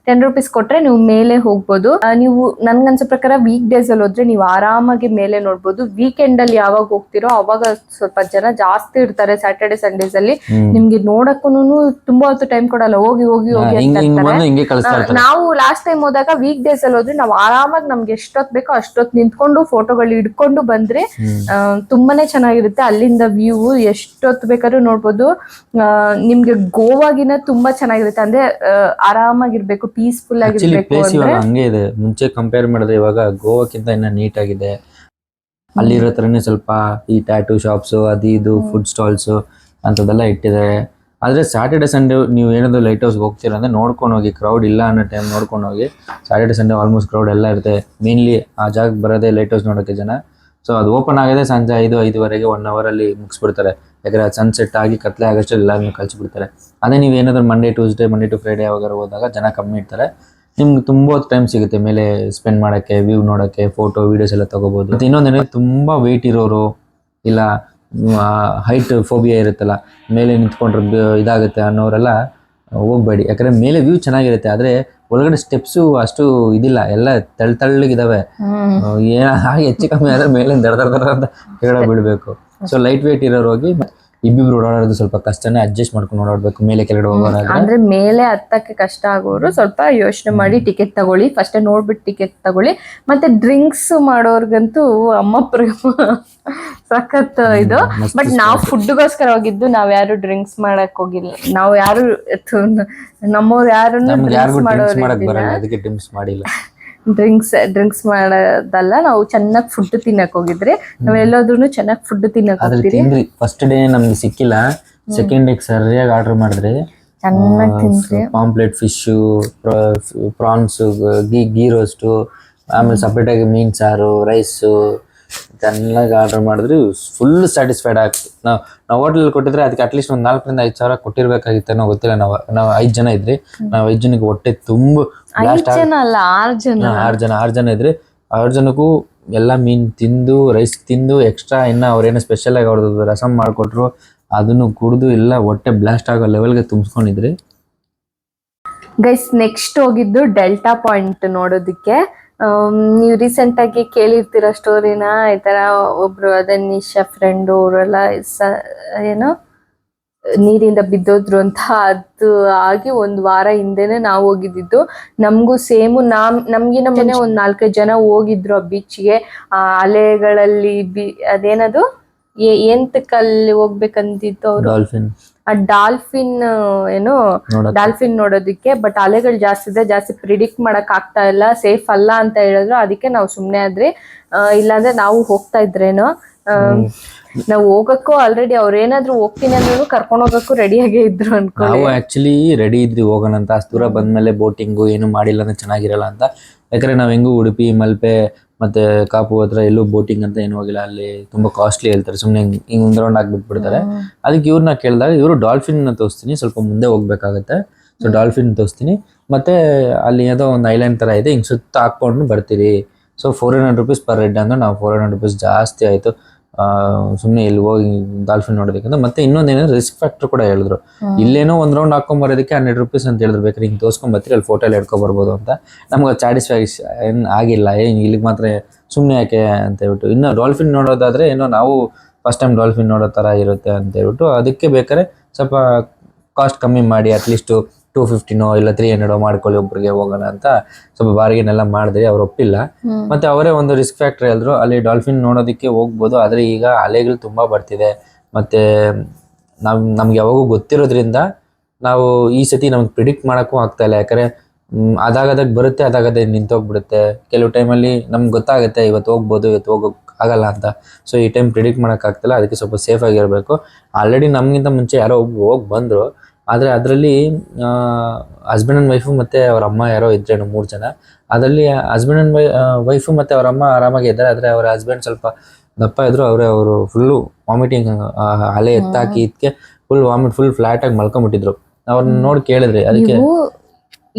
10 ರೂಪೀಸ್ ಕೊಟ್ರೆ ನೀವು ಮೇಲೆ ಹೋಗ್ಬೋದು. ನೀವು ನನ್ಗನ್ಸೋ ಪ್ರಕಾರ ವೀಕ್ ಡೇಸ್ ಅಲ್ಲಿ ಹೋದ್ರೆ ನೀವು ಆರಾಮಾಗಿ ಮೇಲೆ ನೋಡ್ಬೋದು. ವೀಕೆಂಡ್ ಅಲ್ಲಿ ಯಾವಾಗ ಹೋಗ್ತಿರೋ ಅವಾಗ ಸ್ವಲ್ಪ ಜನ ಜಾಸ್ತಿ ಇರ್ತಾರೆ. ಸ್ಯಾಟರ್ಡೆ ಸಂಡೇಸ್ ಅಲ್ಲಿ ನಿಮ್ಗೆ ನೋಡಕ್ಕೂನು ತುಂಬಾ ಹೊತ್ತು ಟೈಮ್ ಕೊಡಲ್ಲ. ಹೋಗಿ ಹೋಗಿ ಹೋಗಿ ಅಂತ ಇರ್ತಾರೆ. ನಾವು ಲಾಸ್ಟ್ ಟೈಮ್ ಹೋದಾಗ ವೀಕ್ ಡೇಸ್ ಅಲ್ಲಿ ಹೋದ್ರೆ ನಾವು ಆರಾಮಾಗಿ ನಮ್ಗೆ ಎಷ್ಟೊತ್ ಬೇಕೋ ಅಷ್ಟೊತ್ ನಿಂತ್ಕೊಂಡು ಫೋಟೋಗಳು ಹಿಡ್ಕೊಂಡು ಬಂದ್ರೆ ತುಂಬಾನೇ ಚೆನ್ನಾಗಿರುತ್ತೆ. ಅಲ್ಲಿಂದ ವ್ಯೂ ಎಷ್ಟೊತ್ತು ಬೇಕಾದ್ರೂ ನೋಡ್ಬೋದು. ನಿಮ್ಗೆ ಗೋವಾಗಿನ ತುಂಬಾ ಚೆನ್ನಾಗಿರುತ್ತೆ. ಅಂದ್ರೆ ಆರಾಮಾಗಿರ್ಬೇಕು, ಪೀಸ್ಫುಲ್ ಆಗಿರ್ಬೇಕು ಅಂದ್ರೆ ಹಂಗೆ ಇದೆ. ಮುಂಚೆ ಕಂಪೇರ್ ಮಾಡಿದ್ರೆ ಇವಾಗ ಗೋವಾಕ್ಕಿಂತ ಇನ್ನ ನೀಟ್ ಆಗಿದೆ. ಅಲ್ಲಿರೋ ತರನೇ ಸ್ವಲ್ಪ ಈ ಟ್ಯಾಟೂ ಶಾಪ್ಸ್, ಅದು ಇದು ಫುಡ್ ಸ್ಟಾಲ್ಸ್ ಅಂತದೆಲ್ಲ ಇಟ್ಟಿದ್ದಾರೆ. ಆದರೆ ಸ್ಯಾಟರ್ಡೆ ಸಂಡೇ ನೀವು ಏನಾದರೂ ಲೈಟ್ ಹೌಸ್ಗೆ ಹೋಗ್ತೀರ ಅಂದರೆ ನೋಡ್ಕೊಂಡು ಹೋಗಿ, ಕ್ರೌಡ್ ಇಲ್ಲ ಅನ್ನೋ ಟೈಮ್ ನೋಡ್ಕೊಂಡು ಹೋಗಿ. ಸ್ಯಾಟರ್ಡೆ ಸಂಡೇ ಆಲ್ಮೋಸ್ಟ್ ಕ್ರೌಡ್ ಎಲ್ಲ ಇರುತ್ತೆ. ಮೇನ್ಲಿ ಆ ಜಾಗಕ್ಕೆ ಬರೋದೇ ಲೈಟ್ ಹೌಸ್ ನೋಡೋಕ್ಕೆ ಜನ. ಸೊ ಅದು ಓಪನ್ ಆಗಿದೆ ಸಂಜೆ 5-5:30 1 ಅವರಲ್ಲಿ ಮುಗಿಸ್ಬಿಡ್ತಾರೆ. ಯಾಕಂದರೆ ಅದು ಸನ್ಸೆಟ್ ಆಗಿ ಕತ್ಲೆ ಆಗೋಷ್ಟಲ್ಲಿ ಎಲ್ಲರೂ ಕಳಿಸ್ಬಿಡ್ತಾರೆ. ಅದೇ ನೀವು ಏನಾದರೂ ಮಂಡೇ ಟು ಫ್ರೈಡೇ ಯಾವಾಗ ಹೋದಾಗ ಜನ ಕಮ್ಮಿ ಇರ್ತಾರೆ. ನಿಮ್ಗೆ ತುಂಬ ಟೈಮ್ ಸಿಗುತ್ತೆ ಮೇಲೆ ಸ್ಪೆಂಡ್ ಮಾಡೋಕ್ಕೆ, ವ್ಯೂ ನೋಡೋಕ್ಕೆ, ಫೋಟೋ ವೀಡಿಯೋಸ್ ಎಲ್ಲ ತೊಗೋಬೋದು. ಮತ್ತು ಇನ್ನೊಂದೇನೆ ತುಂಬ ವೆಯ್ಟ್ ಇರೋರು, ಇಲ್ಲ ಹೈಟ್ ಫೋಬಿಯಾ ಇರುತ್ತಲ್ಲ, ಮೇಲೆ ನಿಂತ್ಕೊಂಡ್ರೆ ಇದಾಗುತ್ತೆ ಅನ್ನೋರೆಲ್ಲ ಹೋಗ್ಬೇಡಿ. ಯಾಕಂದರೆ ಮೇಲೆ ವ್ಯೂ ಚೆನ್ನಾಗಿರುತ್ತೆ, ಆದರೆ ಒಳಗಡೆ ಸ್ಟೆಪ್ಸು ಅಷ್ಟು ಇದಿಲ್ಲ, ಎಲ್ಲ ತಳ್ಳಗಿದಾವೆ. ಹಾಗೆ ಹೆಚ್ಚು ಕಮ್ಮಿ ಆದರೆ ಮೇಲೆ ದರ ಅಂತ ಕೆಳಗಡೆ ಬೀಳಬೇಕು. ಸೊ ಲೈಟ್ ವೆಯ್ಟ್ ಇರೋರು ಹೋಗಿ. ಇಬ್ಬಿಬ್ರು ಓಡಾಡೋದು ಸ್ವಲ್ಪ ಕಷ್ಟನೇ, ಅಡ್ಜಸ್ಟ್ ಮಾಡ್ಕೊಂಡು ಓಡಾಡ್ಬೇಕು ಮೇಲೆ ಕೆಳಗಡೆ ಹೋಗೋಣ. ಅಂದ್ರೆ ಮೇಲೆ ಹತ್ತಕ್ಕೆ ಕಷ್ಟ ಆಗೋರು ಸ್ವಲ್ಪ ಯೋಚನೆ ಮಾಡಿ ಟಿಕೆಟ್ ತಗೊಳ್ಳಿ. ಫಸ್ಟ್ ನೋಡ್ಬಿಟ್ಟು ಟಿಕೆಟ್ ತಗೊಳ್ಳಿ. ಮತ್ತೆ ಡ್ರಿಂಕ್ಸ್ ಮಾಡೋರ್ಗಂತೂ ಅಮ್ಮ ಪ್ರೇಮ ಸಖತ್ ಇದು. ಬಟ್ ನಾವು ಫುಡ್ಗೋಸ್ಕರ ಹೋಗಿದ್ದು, ನಾವ್ ಯಾರು ಡ್ರಿಂಕ್ಸ್ ಮಾಡಕ್ ಹೋಗಿಲ್ಲ. ನಾವು ಯಾರು ನಮ್ಮವ್ರು ಯಾರನ್ನು ಡ್ರಿಂಕ್ಸ್ ಮಾಡಿಲ್ಲ. ಡ್ರಿಂಕ್ಸ್ ಮಾಡೋದಲ್ಲ, ನಾವು ಚೆನ್ನಾಗಿ ಫುಡ್ ತಿನ್ನಕ್ ಹೋಗಿದ್ರಿ. ನಾವೆಲ್ಲೋದ್ರೂ ಚೆನ್ನಾಗಿ ಫುಡ್ ತಿನ್ನಕ್ ಹೋಗ್ತೀರಿ. ಫಸ್ಟ್ ಡೇ ನಮ್ಗೆ ಸಿಕ್ಕಿಲ್ಲ, ಸೆಕೆಂಡ್ ಡೇ ಸರಿಯಾಗಿ ಆರ್ಡರ್ ಮಾಡಿದ್ರಿ. ಚೆನ್ನಾಗಿ ತಿಂದ್ರಿ. Pomfret, fish, prawns, ghee roast, ಆಮೇಲೆ ಸಪ್ರೇಟಾಗಿ ಮೀನು ಸಾರು, ರೈಸು ಚೆನ್ನಾಗಿ ಆರ್ಡರ್ ಮಾಡಿದ್ರಿ. ಫುಲ್ ಸ್ಯಾಟಿಸ್ಫೈಡ್ ಆಗ್ತು. ನಾವು ಹೋಟೆಲಲ್ಲಿ ಕೊಟ್ಟಿದ್ರೆ ಅದಕ್ಕೆ ಅಟ್ಲೀಸ್ಟ್ ಒಂದು 4,000-5,000 ಸಾವಿರ ಕೊಟ್ಟಿರ್ಬೇಕಾಗಿತ್ತೇನೋ ಗೊತ್ತಿಲ್ಲ. ನಾವು 5 ಜನ ಇದ್ರಿ. ನಾವು 5 ಜನಕ್ಕೆ ಹೊಟ್ಟೆ ತುಂಬ 6 ಜನ ಇದ್ರಿ. 6 ಜನಕ್ಕೂ ಎಲ್ಲ ಮೀನು ತಿಂದು, ರೈಸ್ ತಿಂದು, ಎಕ್ಸ್ಟ್ರಾ ಇನ್ನು ಅವ್ರೇನೋ ಸ್ಪೆಷಲಾಗಿ ಅವ್ರದ್ದು ರಸಮ್ ಮಾಡಿಕೊಟ್ರು, ಅದನ್ನು ಕುಡಿದು ಎಲ್ಲ ಹೊಟ್ಟೆ ಬ್ಲಾಸ್ಟ್ ಆಗೋ ಲೆವೆಲ್ಗೆ ತುಂಬಿಸ್ಕೊಂಡಿದ್ರಿ. ಗೈಸ್ ನೆಕ್ಸ್ಟ್ ಹೋಗಿದ್ದು ಡೆಲ್ಟಾ ಪಾಯಿಂಟ್ ನೋಡೋದಕ್ಕೆ. ನೀವು ರೀಸೆಂಟ್ ಆಗಿ ಕೇಳಿರ್ತೀರ ಸ್ಟೋರಿನ, ಈ ತರ ಒಬ್ರು ಅದೇ ನಿಶಾ ಫ್ರೆಂಡ್ ಅವರೆಲ್ಲ ಏನೋ ನೀರಿಂದ ಬಿದ್ದೋದ್ರು ಅಂತ. ಅದು ಆಗಿ 1 ವಾರ ಹಿಂದೆನೆ ನಾವು ಹೋಗಿದ್ದು. ನಮಗೂ ಸೇಮ್ ನಮ್ಗಿನ ಮೊನ್ನೆ 4-5 ಜನ ಹೋಗಿದ್ರು ಆ ಬೀಚ್ಗೆ. ಆ ಅಲೆಗಳಲ್ಲಿ ಅದೇನದು ಎಂತಕ್ಕಲ್ಲಿ ಹೋಗ್ಬೇಕಂತಿತ್ತು ಅವರು, ಆ ಡಾಲ್ಫಿನ್ ಏನೋ ಡಾಲ್ಫಿನ್ ನೋಡೋದಕ್ಕೆ. ಬಟ್ ಅಲೆಗಳು ಜಾಸ್ತಿ ಇದೆ, ಜಾಸ್ತಿ ಪ್ರಿಡಿಕ್ಟ್ ಮಾಡಕ್ ಆಗ್ತಾ ಇಲ್ಲ, ಸೇಫ್ ಅಲ್ಲ ಅಂತ ಹೇಳಿದ್ರು. ಅದಕ್ಕೆ ನಾವು ಸುಮ್ನೆ ಆದ್ರಿ. ಇಲ್ಲಾಂದ್ರೆ ನಾವು ಹೋಗ್ತಾ ಇದ್ರೇನೋ. ನಾವು ಹೋಗಕ್ಕೂ ಆಲ್ರೆಡಿ ಅವ್ರೇನಾದ್ರು ಹೋಗ್ತೀನಿ ಅಂದ್ರೂ ಕರ್ಕೊಂಡು ಹೋಗಕ್ಕೂ ರೆಡಿಯಾಗೇ ಇದ್ರು ಅನ್ಕೊಳ್ಳಿ. ನಾವು ಆಕ್ಚುಲಿ ರೆಡಿ ಇದ್ರಿ ಹೋಗೋಣ ಅಂತ. ಅಷ್ಟು ದೂರ ಬಂದ್ಮೇಲೆ ಬೋಟಿಂಗು ಏನು ಮಾಡಿಲ್ಲ ಅಂದ್ರೆ ಚೆನ್ನಾಗಿರಲ್ಲ ಅಂತ. ಯಾಕಂದ್ರೆ ನಾವ್ ಹೆಂಗು ಉಡುಪಿ, ಮಲ್ಪೆ ಮತ್ತೆ ಕಾಪು ಹತ್ರ ಎಲ್ಲೂ ಬೋಟಿಂಗ್ ಅಂತ ಏನು ಹೋಗಿಲ್ಲ. ಅಲ್ಲಿ ತುಂಬಾ ಕಾಸ್ಟ್ಲಿ ಹೇಳ್ತಾರೆ, ಸುಮ್ಮನೆ ಹಿಂಗ್ ಒಂದು ರೌಂಡ್ ಹಾಕ್ಬಿಟ್ಬಿಡ್ತಾರೆ. ಅದಕ್ಕೆ ಇವ್ರನ್ನ ಕೇಳಿದಾಗ ಇವರು ಡಾಲ್ಫಿನ್ ತೋರಿಸ್ತೀನಿ, ಸ್ವಲ್ಪ ಮುಂದೆ ಹೋಗ್ಬೇಕಾಗತ್ತೆ, ಸೊ ಡಾಲ್ಫಿನ್ ತೋರಿಸ್ತೀನಿ, ಮತ್ತೆ ಅಲ್ಲಿ ಏನೋ ಒಂದು ಐಲ್ಯಾಂಡ್ ತರ ಇದೆ, ಹಿಂಗ್ ಸುತ್ತ ಹಾಕೊಂಡು ಬರ್ತೀರಿ. ಸೊ 400 rupees per head ಅಂದ್ರೆ ನಾವು 400 rupees ಜಾಸ್ತಿ ಆಯ್ತು. ಸುಮ್ಮನೆ ಇಲ್ಲಿ ಹೋಗಿ ಡಾಲ್ಫಿನ್ ನೋಡೋದಕ್ಕಿಂತ. ಮತ್ತೆ ಇನ್ನೊಂದೇನಂದ್ರೆ ರಿಸ್ಕ್ ಫ್ಯಾಕ್ಟರ್ ಕೂಡ ಹೇಳಿದ್ರು. ಇಲ್ಲೇನೋ ಒಂದು ರೌಂಡ್ ಹಾಕೊಂಡ್ ಬರೋದಕ್ಕೆ 100 rupees ಅಂತ ಹೇಳಿದ್ರು. ಬೇಕಾದ್ರೆ ಹಿಂಗೆ ತೋರ್ಸ್ಕೊಂಡ್ ಬರ್ತೀರಿ, ಅಲ್ಲಿ ಫೋಟೋ ಎಲ್ಲ ಹಿಡ್ಕೊಂಡ್ ಬರ್ಬೋದು ಅಂತ. ನಮ್ಗೆ ಸ್ಯಾಟಿಸ್ಫ್ಯಾಕ್ಷನ್ ಆಗಿಲ್ಲ. ಇಲ್ಲಿಗೆ ಮಾತ್ರ ಸುಮ್ಮನೆ ಯಾಕೆ ಅಂತ ಹೇಳ್ಬಿಟ್ಟು. ಇನ್ನು ಡಾಲ್ಫಿನ್ ನೋಡೋದಾದ್ರೆ ಏನೋ ನಾವು ಫಸ್ಟ್ ಟೈಮ್ ಡಾಲ್ಫಿನ್ ನೋಡೋ ತರ ಇರುತ್ತೆ ಅಂತ ಹೇಳ್ಬಿಟ್ಟು, ಅದಕ್ಕೆ ಬೇಕಾದ್ರೆ ಸ್ವಲ್ಪ ಕಾಸ್ಟ್ ಕಮ್ಮಿ ಮಾಡಿ ಅಟ್ಲೀಸ್ಟ್ 250 ಇಲ್ಲ 300 ಮಾಡ್ಕೊಳ್ಳಿ ಒಬ್ರಿಗೆ ಹೋಗೋಣ ಅಂತ ಸ್ವಲ್ಪ ಬಾರ್ಗೇನೆಲ್ಲ ಮಾಡಿದ್ರಿ. ಅವ್ರು ಒಪ್ಪಿಲ್ಲ. ಮತ್ತೆ ಅವರೇ ಒಂದು ರಿಸ್ಕ್ ಫ್ಯಾಕ್ಟರ್ ಹೇಳಿದ್ರು, ಅಲ್ಲಿ ಡಾಲ್ಫಿನ್ ನೋಡೋದಕ್ಕೆ ಹೋಗ್ಬೋದು, ಆದ್ರೆ ಈಗ ಅಲೆಗಳು ತುಂಬಾ ಬರ್ತಿದೆ. ಮತ್ತೆ ನಮ್ಗೆ ಯಾವಾಗೂ ಗೊತ್ತಿರೋದ್ರಿಂದ ನಾವು ಈ ಸತಿ ನಮ್ಗೆ ಪ್ರಿಡಿಕ್ಟ್ ಮಾಡಕ್ಕೂ ಆಗ್ತಾ ಇಲ್ಲ. ಯಾಕಂದ್ರೆ ಅದಾಗದಾಗ ಬರುತ್ತೆ, ಅದಾಗದೆ ನಿಂತೋಗ್ಬಿಡುತ್ತೆ. ಕೆಲವು ಟೈಮಲ್ಲಿ ನಮ್ಗೆ ಗೊತ್ತಾಗುತ್ತೆ ಇವತ್ತು ಹೋಗ್ಬೋದು, ಇವತ್ತು ಹೋಗೋಕ್ ಆಗಲ್ಲ ಅಂತ. ಸೊ ಈ ಟೈಮ್ ಪ್ರಿಡಿಕ್ಟ್ ಮಾಡಕ್ ಆಗ್ತಿಲ್ಲ. ಅದಕ್ಕೆ ಸ್ವಲ್ಪ ಸೇಫ್ ಆಗಿರ್ಬೇಕು. ಆಲ್ರೆಡಿ ನಮ್ಗಿಂತ ಮುಂಚೆ ಯಾರೋ ಒಬ್ರು ಹೋಗಿ ಬಂದ್ರು. ಆದರೆ ಅದರಲ್ಲಿ ಹಸ್ಬೆಂಡ್ ಆ್ಯಂಡ್ ವೈಫು ಮತ್ತು ಅವ್ರ ಅಮ್ಮ ಯಾರೋ ಇದ್ರೇನು 3 ಜನ. ಅದರಲ್ಲಿ ಹಸ್ಬೆಂಡ್ ಆ್ಯಂಡ್ ವೈಫು ಮತ್ತು ಅವ್ರ ಅಮ್ಮ ಆರಾಮಾಗಿ ಇದ್ದಾರೆ. ಆದರೆ ಅವ್ರ ಹಸ್ಬೆಂಡ್ ಸ್ವಲ್ಪ ದಪ್ಪ ಇದ್ರು. ಅವರು ಫುಲ್ಲು ವಾಮಿಟಿಂಗ್, ಅಲೆ ಎತ್ತಾಕಿ ಇದಕ್ಕೆ ಫುಲ್ ಫ್ಲಾಟಾಗಿ ಮಲ್ಕೊಂಡ್ಬಿಟ್ಟಿದ್ರು. ಅವ್ರನ್ನ ನೋಡಿ ಕೇಳಿದ್ರಿ, ಅದಕ್ಕೆ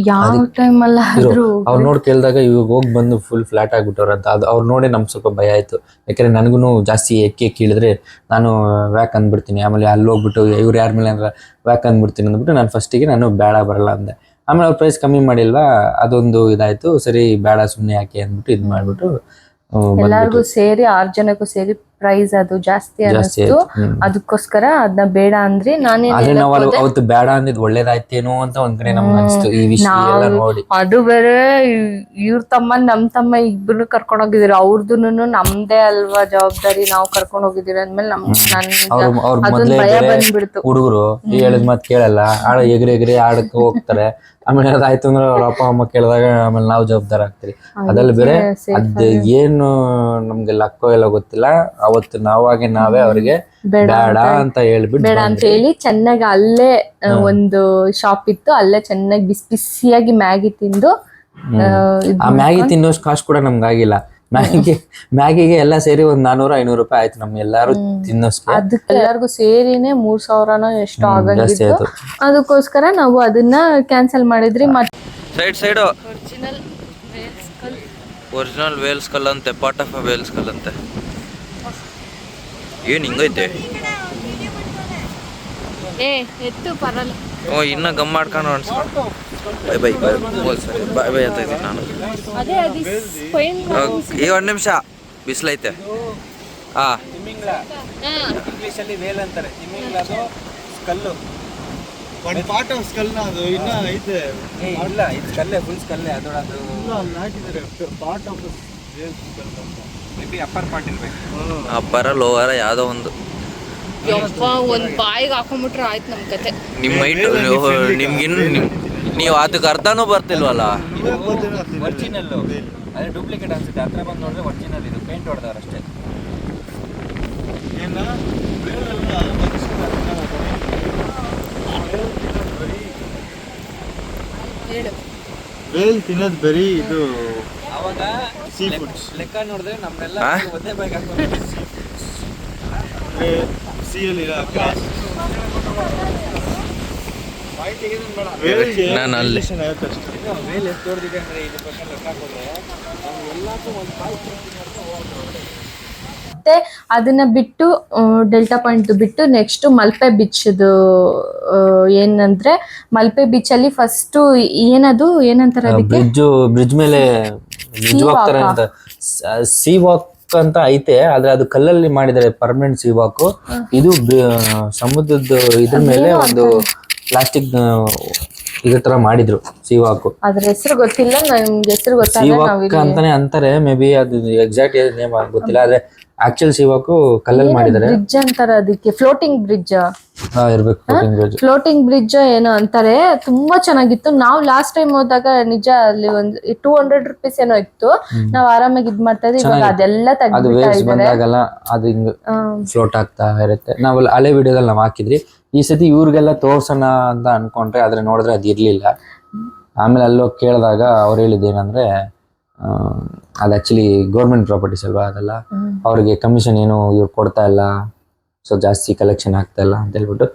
ಯಾವ ಟೈಮಲ್ಲ ಅವ್ರು ನೋಡಿ ಕೇಳಿದಾಗ ಇವಾಗ ಹೋಗಿ ಬಂದು ಫುಲ್ ಫ್ಲಾಟ್ ಆಗ್ಬಿಟ್ಟವ್ರ ಅಂತ. ಅದು ಅವ್ರು ನೋಡಿ ನಮ್ಗೆ ಸ್ವಲ್ಪ ಭಯ ಆಯ್ತು. ಯಾಕಂದ್ರೆ ನನಗೂ ಜಾಸ್ತಿ ಎಕ್ಕಿ ಇಳಿದ್ರೆ ನಾನು ವ್ಯಾಕ್ ಅಂದ್ಬಿಡ್ತೀನಿ. ಆಮೇಲೆ ಅಲ್ಲಿ ಹೋಗ್ಬಿಟ್ಟು ಇವ್ರು ಯಾರ ಮೇಲೆ ಅಂದ್ರೆ ವ್ಯಾಕ್ ಅಂದ್ಬಿಡ್ತೀನಿ ಅಂದ್ಬಿಟ್ಟು ನಾನು ಫಸ್ಟಿಗೆ ನಾನು ಬೇಡ ಬರಲ್ಲ ಅಂದೆ. ಆಮೇಲೆ ಅವ್ರು ಪ್ರೈಸ್ ಕಮ್ಮಿ ಮಾಡಿಲ್ವಾ, ಅದೊಂದು ಇದಾಯ್ತು. ಸರಿ ಬೇಡ ಸುಮ್ಮನೆ ಯಾಕೆ ಅಂದ್ಬಿಟ್ಟು ಇದು ಮಾಡ್ಬಿಟ್ಟು ಎಲ್ಲಾರ್ಗು ಸೇರಿ 6 ಜನಕ್ಕೂ ಸೇರಿ ಪ್ರೈಸ್ ಅದು ಜಾಸ್ತಿ ಅನ್ನಿಸ್ತು. ಅದಕ್ಕೋಸ್ಕರ ಅದನ್ನ ಬೇಡ ಅಂದ್ರಿ. ನಾವು ಅವತ್ತು ಬೇಡ ಅಂದಿದ್ ಒಳ್ಳೇದಾಯ್ತೇನೋ ಅಂತ ಒಂದ್ ಕಡೆ ನಮ್ಗೆ ಅನ್ಸ್ತು ಈ ವಿಷಯ ಎಲ್ಲ ನೋಡಿ. ಅದು ಬೇರೆ ಇವ್ರ ತಮ್ಮ ನಮ್ ತಮ್ಮ ಇಬ್ರು ಕರ್ಕೊಂಡ್ ಹೋಗಿದ್ರು. ಅವ್ರದೂನು ನಮ್ದೇ ಅಲ್ವಾ ಜವಾಬ್ದಾರಿ, ನಾವು ಕರ್ಕೊಂಡ್ ಹೋಗಿದ್ದೀರಿ ಅಂದ್ಮೇಲೆ ಅದೊಂದ್ ಭಯ ಬಂದ್ಬಿಡ್ತು. ಹುಡುಗರು ಹೇಳಿದ್ ಮಾತ್ ಕೇಳಲ್ಲ, ಎಗ್ರಿ ಆಡಕ್ಕೆ ಹೋಗ್ತಾರೆ. ಆಮೇಲೆ ಅದಾಯ್ತು ಅಂದ್ರೆ ಅವ್ರ ಅಪ್ಪ ಅಮ್ಮ ಕೇಳಿದಾಗ ಆಮೇಲೆ ನಾವು ಜವಾಬ್ದಾರ ಆಗ್ತೀರಿ. ಅದ್ರಲ್ಲಿ ಬೇರೆ ಅದ್ ಏನು ನಮ್ಗೆ ಲಕ್ಕೋ ಎಲ್ಲ ಗೊತ್ತಿಲ್ಲ. ಅವತ್ತು ನಾವೇ ಅವ್ರಿಗೆ ಬೇಡ ಅಂತ ಹೇಳ್ಬಿಟ್ಟು ಬೇಡ ಅಂತ ಹೇಳಿ ಚೆನ್ನಾಗಿ ಅಲ್ಲೇ ಒಂದು ಶಾಪ್ ಇತ್ತು, ಅಲ್ಲೇ ಚೆನ್ನಾಗಿ ಬಿಸಿಯಾಗಿ ಮ್ಯಾಗಿ ತಿಂದು. ಆ ಮ್ಯಾಗಿ ತಿನ್ನೋಷ್ಟು ಕಾಸ್ಟ್ ಕೂಡ ನಮ್ಗಾಗಿಲ್ಲ. ಮ್ಯಾಗಿಗೆ ಎಲ್ಲ ಸೇರಿ ಒಂದ್ 400-500 ರೂಪಾಯಿ ಆಯ್ತು ನಮ್ ಎಲ್ಲಾರು ತಿನ್ನೋಸ್ಕೆ. ಅದಕ್ಕೆ ಎಲ್ಲರಿಗೂ ಸೇರಿನೇ 3000 ಎಷ್ಟು ಆಗಂಗಿತ್ತು. ಅದಕ್ಕೋಸ್ಕರ ನಾವು ಅದನ್ನ ಕ್ಯಾನ್ಸಲ್ ಮಾಡಿದ್ರಿ. ಸೈಡ್ ಒರಿಜಿನಲ್ ವೇಲ್ಸ್ ಕಲ್ ಅಂತೆ, ಪಾರ್ಟ್ ಆಫ್ ವೇಲ್ಸ್ ಕಲ್ ಅಂತೆ. ಏನ್ ಹಿಂಗೈತೆ? ಓ ಇನ್ನ ಗಮ್ ಮಾಡ್ಕೊಂಡು ಅನ್ಸ್ಕೊಂಡು ಬೈ ಅಂತ ಇದ್ದೀನಿ ನಾನು. ಈ 1 ನಿಮಿಷ ಬಿಸಿಲೈತೆ. ಇಂಗ್ಲಿಷಲ್ಲಿ ವೇಲ್ ಅಂತಾರೆ. ಅದು ಸ್ಕಲ್ಲು, ಒಂದು ಪಾರ್ಟ್ ಆಫ್ ಸ್ಕಲ್. ಅದು ಇನ್ನ ಐತೆ ಇಲ್ಲ, ಇದು ಸ್ಕಲ್ಲೇ, ಫುಲ್ ಸ್ಕಲ್ಲೇ. ಅದು ಹಾಕಿದ್ದಾರೆ ಪಾರ್ಟ್ ಆಫ್ ವೇಲ್ ಸ್ಕಲ್ ಅಂತ. ಮೇಬಿ ಅಪ್ಪರ್ ಪಾರ್ಟ್ ಇರ್ಬೇಕು, ಅಪ್ಪರ ಲೋವರ ಯಾವುದೋ ಒಂದು. ಒಂದ್ ಬಾಯಿಗೆ ಹಾಕೊಂಡ್ಬಿಟ್ರೆ ಆಯ್ತು ನಮ್ ಕತೆ. ನಿಮ್ಮ ಹೈಟ್ ನಿಮ್ಗಿನ್ನು ನೀವು ಅದಕ್ಕೆ ಅರ್ಧನೂ ಬರ್ತಿಲ್ವಲ್ಲ. ಒರಿಜಿನಲ್ಲು ಅದೇ ಡೂಪ್ಲಿಕೇಟ್ ಅನ್ಸುತ್ತೆ. ಹತ್ರ ಬಂದು ನೋಡಿದ್ರೆ ಒರಿಜಿನಲ್, ಇದು ಪೇಂಟ್ ಹೊಡೆದವ್ರು ಅಷ್ಟೇ. ವೇಲ್ ತಿನ್ನೋದು ಬರೀ ಇದು. ಅವಾಗ ಸೀ ಫುಡ್ಸ್ ಲೆಕ್ಕ ನೋಡಿದ್ರೆ ನಮ್ಮೆಲ್ಲ ಒಂದೇ ಬೈಕ್ ಹಾಕೊಂಡು ಸಿಯಲ್ಲಿ ನಾನು ಅಲ್ಲಿ ವೇಲ್ ಎಷ್ಟು ದೊಡ್ಡದಿದೆ ಅಂದ್ರೆ ಇದು ಪ್ರಕಾರ ಲೆಕ್ಕ ಹಾಕೊಂಡ್ರೆ ಎಲ್ಲಕ್ಕೂ ಒಂದು ಮತ್ತೆ ಅದನ್ನ ಬಿಟ್ಟು ಡೆಲ್ಟಾ ಪಾಯಿಂಟ್ ಬಿಟ್ಟು ನೆಕ್ಸ್ಟ್ ಮಲ್ಪೆ ಬೀಚ್ದು ಏನಂದ್ರೆ ಮಲ್ಪೆ ಬೀಚ್ ಅಲ್ಲಿ ಫಸ್ಟ್ ಏನಂತಾರೆ ಅದಕ್ಕೆ ಬ್ರಿಡ್ಜ್ ಮೇಲೆ ನಿಜವಾಗ್ ತರ ಅಂತ ಸೀ ವಾಕ್ ಅಂತ ಐತೆ, ಆದ್ರೆ ಅದು ಕಲ್ಲಲ್ಲಿ ಮಾಡಿದ್ದಾರೆ ಪರ್ಮನೆಂಟ್ ಸೀ ವಾಕ್. ಇದು ಸಮುದ್ರದ ಇದ್ರ ಮೇಲೆ ಒಂದು ಪ್ಲಾಸ್ಟಿಕ್ ಇದ್ರ ತರ ಮಾಡಿದ್ರು ಸೀ ವಾಕ್. ಅದ್ರ ಹೆಸರು ಗೊತ್ತಿಲ್ಲ ನಮ್ಗೆ, ಹೆಸರು ಸೀ ವಾಕ್ ಅಂತಾನೆ ಅಂತಾರೆ, ಮೇ ಬಿ ಅದು ಎಕ್ಸಾಕ್ಟ್ ನೇಮ್ ಗೊತ್ತಿಲ್ಲ. ಆದ್ರೆ ಆಕ್ಚುಲ್ ಸೀ ವಾಕ್ ಕಲ್ಲಲ್ಲಿ ಮಾಡಿದ್ದಾರೆ. ಬ್ರಿಡ್ಜ್ ಅಂತಾರೆ ಅದಕ್ಕೆ, ಫ್ಲೋಟಿಂಗ್ ಬ್ರಿಡ್ಜ್ ಇರ್ಬೇಕು. ಫ್ಲೋಟಿಂಗ್ ಬ್ರಿಡ್ಜ್ ಏನೋ ಅಂತಾರೆ. ತುಂಬಾ ಚೆನ್ನಾಗಿತ್ತು. ನಾವು ಲಾಸ್ಟ್ ಟೈಮ್ ಹೋದಾಗ ನಿಜ ಅಲ್ಲಿ ಒಂದು 200 ರೂಪೀಸ್ ಏನೋ ಇತ್ತು. ನಾವ್ ಆರಾಮಾಗಿ ಇದ್ ಮಾಡ್ತಾ ಇದ್ವಿ. ಇವಾಗ ಅದೆಲ್ಲ ಅದು ವೇವ್ಸ್ ಬಂದಾಗಲ್ಲ ಅದು ಹಿಂಗ್ ಫ್ಲೋಟ್ ಆಗ್ತಾ ಇರುತ್ತೆ. ನಾವು ಹಳೆ ವಿಡಿಯೋದಲ್ಲಿ ನಾವು ಹಾಕಿದ್ರಿ. ಈ ಸತಿ ಇವ್ರಿಗೆಲ್ಲ ತೋರ್ಸೋಣ ಅಂತ ಅನ್ಕೊಂಡ್ರೆ, ಆದ್ರೆ ನೋಡಿದ್ರೆ ಅದು ಇರ್ಲಿಲ್ಲ. ಆಮೇಲೆ ಅಲ್ಲೋಗಿ ಕೇಳಿದಾಗ ಅವ್ರು ಹೇಳಿದ್ದೇನಂದ್ರೆ ಅದು ಆಕ್ಚುಲಿ ಗೌರ್ಮೆಂಟ್ ಪ್ರಾಪರ್ಟೀಸ್ ಅಲ್ವಾ, ಅದೆಲ್ಲ ಅವ್ರಿಗೆ ಕಮಿಷನ್ ಏನು ಇವ್ರು ಕೊಡ್ತಾ ಇಲ್ಲ, ಸೊ ಜಾಸ್ತಿ ಕಲೆಕ್ಷನ್ ಆಗ್ತಾ ಇಲ್ಲ ಅಂತ ಹೇಳ್ಬಿಟ್ಟು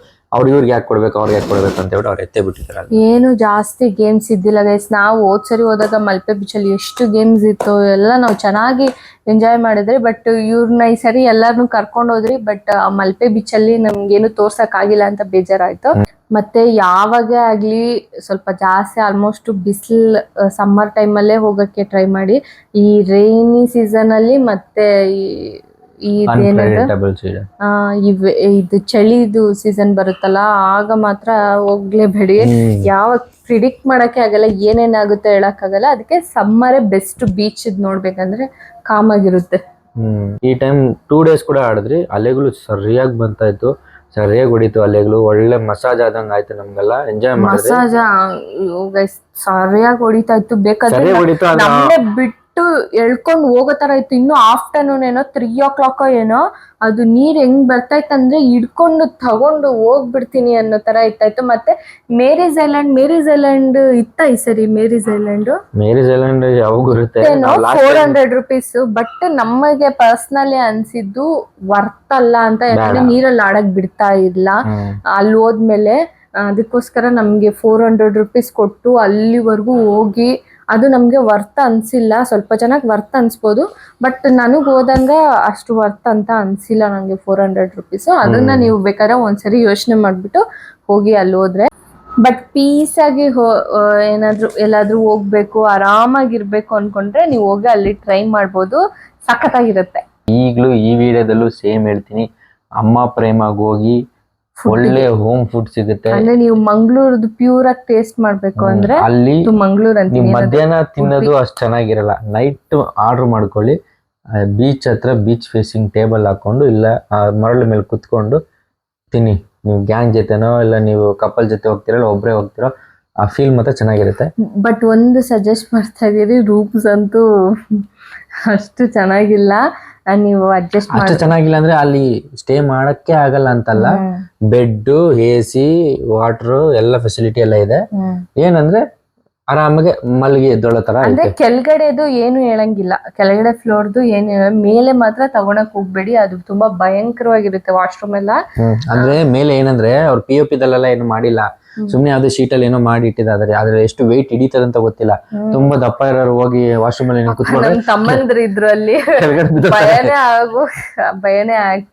ಇವ್ರಿಗೆ ಯಾಕೆ ಕೊಡ್ಬೇಕು ಅವ್ರಿಗೆ ಯಾಕೆ ಕೊಡ್ಬೇಕು ಅಂತ ಹೇಳ್ಬಿಟ್ಟು ಅವ್ರು ಎತ್ತೇ ಬಿಟ್ಟಿದ್ದಾರೆ. ಏನು ಜಾಸ್ತಿ ಗೇಮ್ಸ್ ಇದ್ದಿಲ್ಲ ಗೈಸ್. ನಾವು ಹೋದ್ಸರಿ ಹೋದಾಗ ಮಲ್ಪೆ ಬೀಚಲ್ಲಿ ಎಷ್ಟು ಗೇಮ್ಸ್ ಇತ್ತು ಎಲ್ಲ ನಾವು ಚೆನ್ನಾಗಿ ಎಂಜಾಯ್ ಮಾಡಿದ್ರಿ. ಬಟ್ ಇವ್ರನ್ನ ಈ ಸರಿ ಎಲ್ಲಾರನ್ನೂ ಕರ್ಕೊಂಡು ಹೋದ್ರಿ. ಬಟ್ ಮಲ್ಪೆ ಬೀಚಲ್ಲಿ ನಮ್ಗೇನು ತೋರ್ಸಕ್ ಆಗಿಲ್ಲ ಅಂತ ಬೇಜಾರಾಯ್ತು. ಮತ್ತೆ ಯಾವಾಗ ಆಗ್ಲಿ ಸ್ವಲ್ಪ ಜಾಸ್ತಿ ಆಲ್ಮೋಸ್ಟ್ ಬಿಸಿಲ್ ಸಮ್ಮರ್ ಟೈಮಲ್ಲೇ ಹೋಗಕ್ಕೆ ಟ್ರೈ ಮಾಡಿ. ಈ ರೈನಿ ಸೀಸನ್ ಅಲ್ಲಿ ಮತ್ತೆ ಇದು ಚಳಿದು ಸೀಸನ್ ಬರುತ್ತಲ್ಲ ಆಗ ಮಾತ್ರ ಹೋಗ್ಲೇಬೇಡಿ. ಯಾವಾಗ ಪ್ರಿಡಿಕ್ಟ್ ಮಾಡಕ್ಕೆ ಆಗಲ್ಲ, ಏನೇನಾಗುತ್ತೆ ಹೇಳಕ್ ಆಗಲ್ಲ. ಅದಕ್ಕೆ ಸಮ್ಮರೇ ಬೆಸ್ಟ್ ಬೀಚ್ ನೋಡ್ಬೇಕಂದ್ರೆ ಕಾಮ್ ಆಗಿರುತ್ತೆ. ಈ ಟೈಮ್ 2 days ಕೂಡ ಆಡಿದ್ರಿ. ಅಲೆಗಳು ಸರಿಯಾಗಿ ಬಂತಾ ಇತ್ತು, ಸರಿಯಾಗಿ ಹೊಡಿತು ಅಲೆಗಳು. ಒಳ್ಳೆ ಮಸಾಜ್ ಆದಂಗ ಆಯ್ತು, ನಮ್ಗೆಲ್ಲ ಎಂಜಾಯ್ ಮಾಡಿದ್ರಿ. ಮಸಾಜ್ ಸರಿಯಾಗಿ ಹೊಡಿತಾ ಇತ್ತು. ಬೇಕಾದ್ರೆ ನಮ್ಮನ್ನೇ ಬಿಟ್ಟು ಎಳ್ಕೊಂಡು ಹೋಗೋ ತರ ಇತ್ತು. ಇನ್ನು ಆಫ್ಟರ್ನೂನ್ ಏನೋ 3 o'clock ಏನೋ ಅದು ನೀರ್ ಹೆಂಗ್ ಬರ್ತಾ ಇತ್ತಂದ್ರೆ ಹಿಡ್ಕೊಂಡು ತಗೊಂಡು ಹೋಗ್ಬಿಡ್ತೀನಿ ಅನ್ನೋ ತರ ಇತ್ತಾಯ್ತು. ಮತ್ತೆ ಮೇರೀಸ್ ಐಲ್ಯಾಂಡ್ ಇತ್ತ ಈ ಸರಿ. ಮೇರೀಸ್ ಐಲ್ಯಾಂಡ್ ಯಾವಾಗ ಇರುತ್ತೆ 400 ರೂಪೀಸ್. ಬಟ್ ನಮಗೆ ಪರ್ಸನಲಿ ಅನ್ಸಿದ್ದು ವರ್ತ್ ಅಲ್ಲ ಅಂತ, ಯಾಕಂದ್ರೆ ನೀರಲ್ಲಿ ಆಡಕ್ ಬಿಡ್ತಾ ಇಲ್ಲ ಅಲ್ಲಿ ಹೋದ್ಮೇಲೆ. ಅದಕ್ಕೋಸ್ಕರ ನಮ್ಗೆ 400 ರೂಪೀಸ್ ಕೊಟ್ಟು ಅಲ್ಲಿವರೆಗೂ ಹೋಗಿ ಅದು ನಮ್ಗೆ ವರ್ತ್ ಅನ್ಸಿಲ್ಲ. ಸ್ವಲ್ಪ ಚೆನ್ನಾಗಿ ವರ್ತ್ ಅನ್ಸ್ಬೋದು, ಬಟ್ ನನಗ್ ಹೋದಂಗ ಅಷ್ಟು ವರ್ತ್ ಅಂತ ಅನ್ಸಿಲ್ಲ ನಂಗೆ 400 ರೂಪೀಸ್. ಅದನ್ನ ನೀವು ಬೇಕಾದ್ರೆ ಒಂದ್ಸರಿ ಯೋಚನೆ ಮಾಡ್ಬಿಟ್ಟು ಹೋಗಿ ಅಲ್ಲಿ ಹೋದ್ರೆ. ಬಟ್ ಪೀಸ್ ಆಗಿ ಎಲ್ಲಾದ್ರೂ ಹೋಗ್ಬೇಕು, ಆರಾಮಾಗಿರ್ಬೇಕು ಅನ್ಕೊಂಡ್ರೆ ನೀವು ಹೋಗಿ ಅಲ್ಲಿ ಟ್ರೈ ಮಾಡ್ಬೋದು, ಸಖತ್ತಾಗಿರುತ್ತೆ. ಈಗ್ಲೂ ಈ ವಿಡಿಯೋದಲ್ಲೂ ಸೇಮ್ ಹೇಳ್ತೀನಿ, ಅಮ್ಮ ಪ್ರೇಮಾಗಿ ಹೋಗಿ ಒಳ್ಳೆ ಹೋಮ್ ಫುಡ್ ಸಿಗುತ್ತೆ. ಅಂದ್ರೆ ನೀವು ಮಂಗಳೂರದ್ದು ಪ್ಯೂರ್ ಆಗಿ ಟೇಸ್ಟ್ ಮಾಡ್ಬೇಕು ಅಂದ್ರೆ ಅಲ್ಲಿ ಮಂಗಳೂರು ಅಂತ ನೀವು ಮಧ್ಯಾಹ್ನ ತಿನ್ನೋದು ಅಷ್ಟು ಚೆನ್ನಾಗಿರಲ್ಲ. ನೈಟ್ ಆರ್ಡರ್ ಮಾಡ್ಕೊಳ್ಳಿ, ಬೀಚ್ ಹತ್ರ ಬೀಚ್ ಫೇಸಿಂಗ್ ಟೇಬಲ್ ಹಾಕೊಂಡು ಇಲ್ಲ ಮರಳು ಮೇಲೆ ಕುತ್ಕೊಂಡು ತಿನ್ನಿ. ನೀವು ಗ್ಯಾಂಗ್ ಜೊತೆನೋ ಇಲ್ಲ ನೀವು ಕಪಲ್ ಜೊತೆ ಹೋಗ್ತಿರಲ್ಲ ಒಬ್ರೇ ಹೋಗ್ತಿರೋ, ಆ ಫೀಲ್ ಮಾತ್ರ ಚೆನ್ನಾಗಿರುತ್ತೆ. ಬಟ್ ಒಂದು ಸಜೆಸ್ಟ್ ಮಾಡ್ತಾ ಇದೀರಿ, ರೂಮ್ಸ್ ಅಂತೂ ಅಷ್ಟು ಚೆನ್ನಾಗಿಲ್ಲ. ನೀವು ಅಡ್ಜಸ್ಟ್ ಅಷ್ಟು ಚೆನ್ನಾಗಿಲ್ಲ ಅಂದ್ರೆ ಅಲ್ಲಿ ಸ್ಟೇ ಮಾಡಕ್ಕೆ ಆಗಲ್ಲ ಅಂತಲ್ಲ. ಬೆಡ್, AC, ವಾಟರ್ ಎಲ್ಲ ಫೆಸಿಲಿಟಿ ಎಲ್ಲ ಇದೆ. ಏನಂದ್ರೆ ಆರಾಮಾಗಿ ಮಲಗಿ ಎದ್ದೊಳ್ಳೋ ತರ ಅಂದ್ರೆ ಕೆಳಗಡೆದು ಏನು ಹೇಳಂಗಿಲ್ಲ, ಕೆಳಗಡೆ ಫ್ಲೋರ್ದು ಏನು ಮೇಲೆ ಮಾತ್ರ ತಗೊಳಕ್ ಹೋಗ್ಬೇಡಿ, ಅದು ತುಂಬಾ ಭಯಂಕರವಾಗಿರುತ್ತೆ ವಾಶ್ರೂಮ್ ಎಲ್ಲ. ಅಂದ್ರೆ ಮೇಲೆ ಏನಂದ್ರೆ ಅವ್ರು POP ದಲ್ಲೆಲ್ಲ ಏನು ಮಾಡಿಲ್ಲ, ಸುಮ್ನೆ ಯಾವ್ದು ಶೀಟ್ ಅಲ್ಲಿ ಏನೋ ಮಾಡಿ ಇಟ್ಟಿದ್ದಾರೆ. ಆದ್ರೆ ಎಷ್ಟು ವೆಯ್ಟ್ ಹಿಡಿತದಂತ ಗೊತ್ತಿಲ್ಲ. ತುಂಬಾ ದಪ್ಪ ಇರೋರು ಹೋಗಿ ವಾಶ್ರೂಮ್ ಅಲ್ಲಿ ಕುತ್ಕೊಂಡ್ರೆ ತಮ್ಮಂದ್ರು ಇದ್ರು ಅಲ್ಲಿ ಭಯನೇ ಆಗ್ತಿತ್ತು.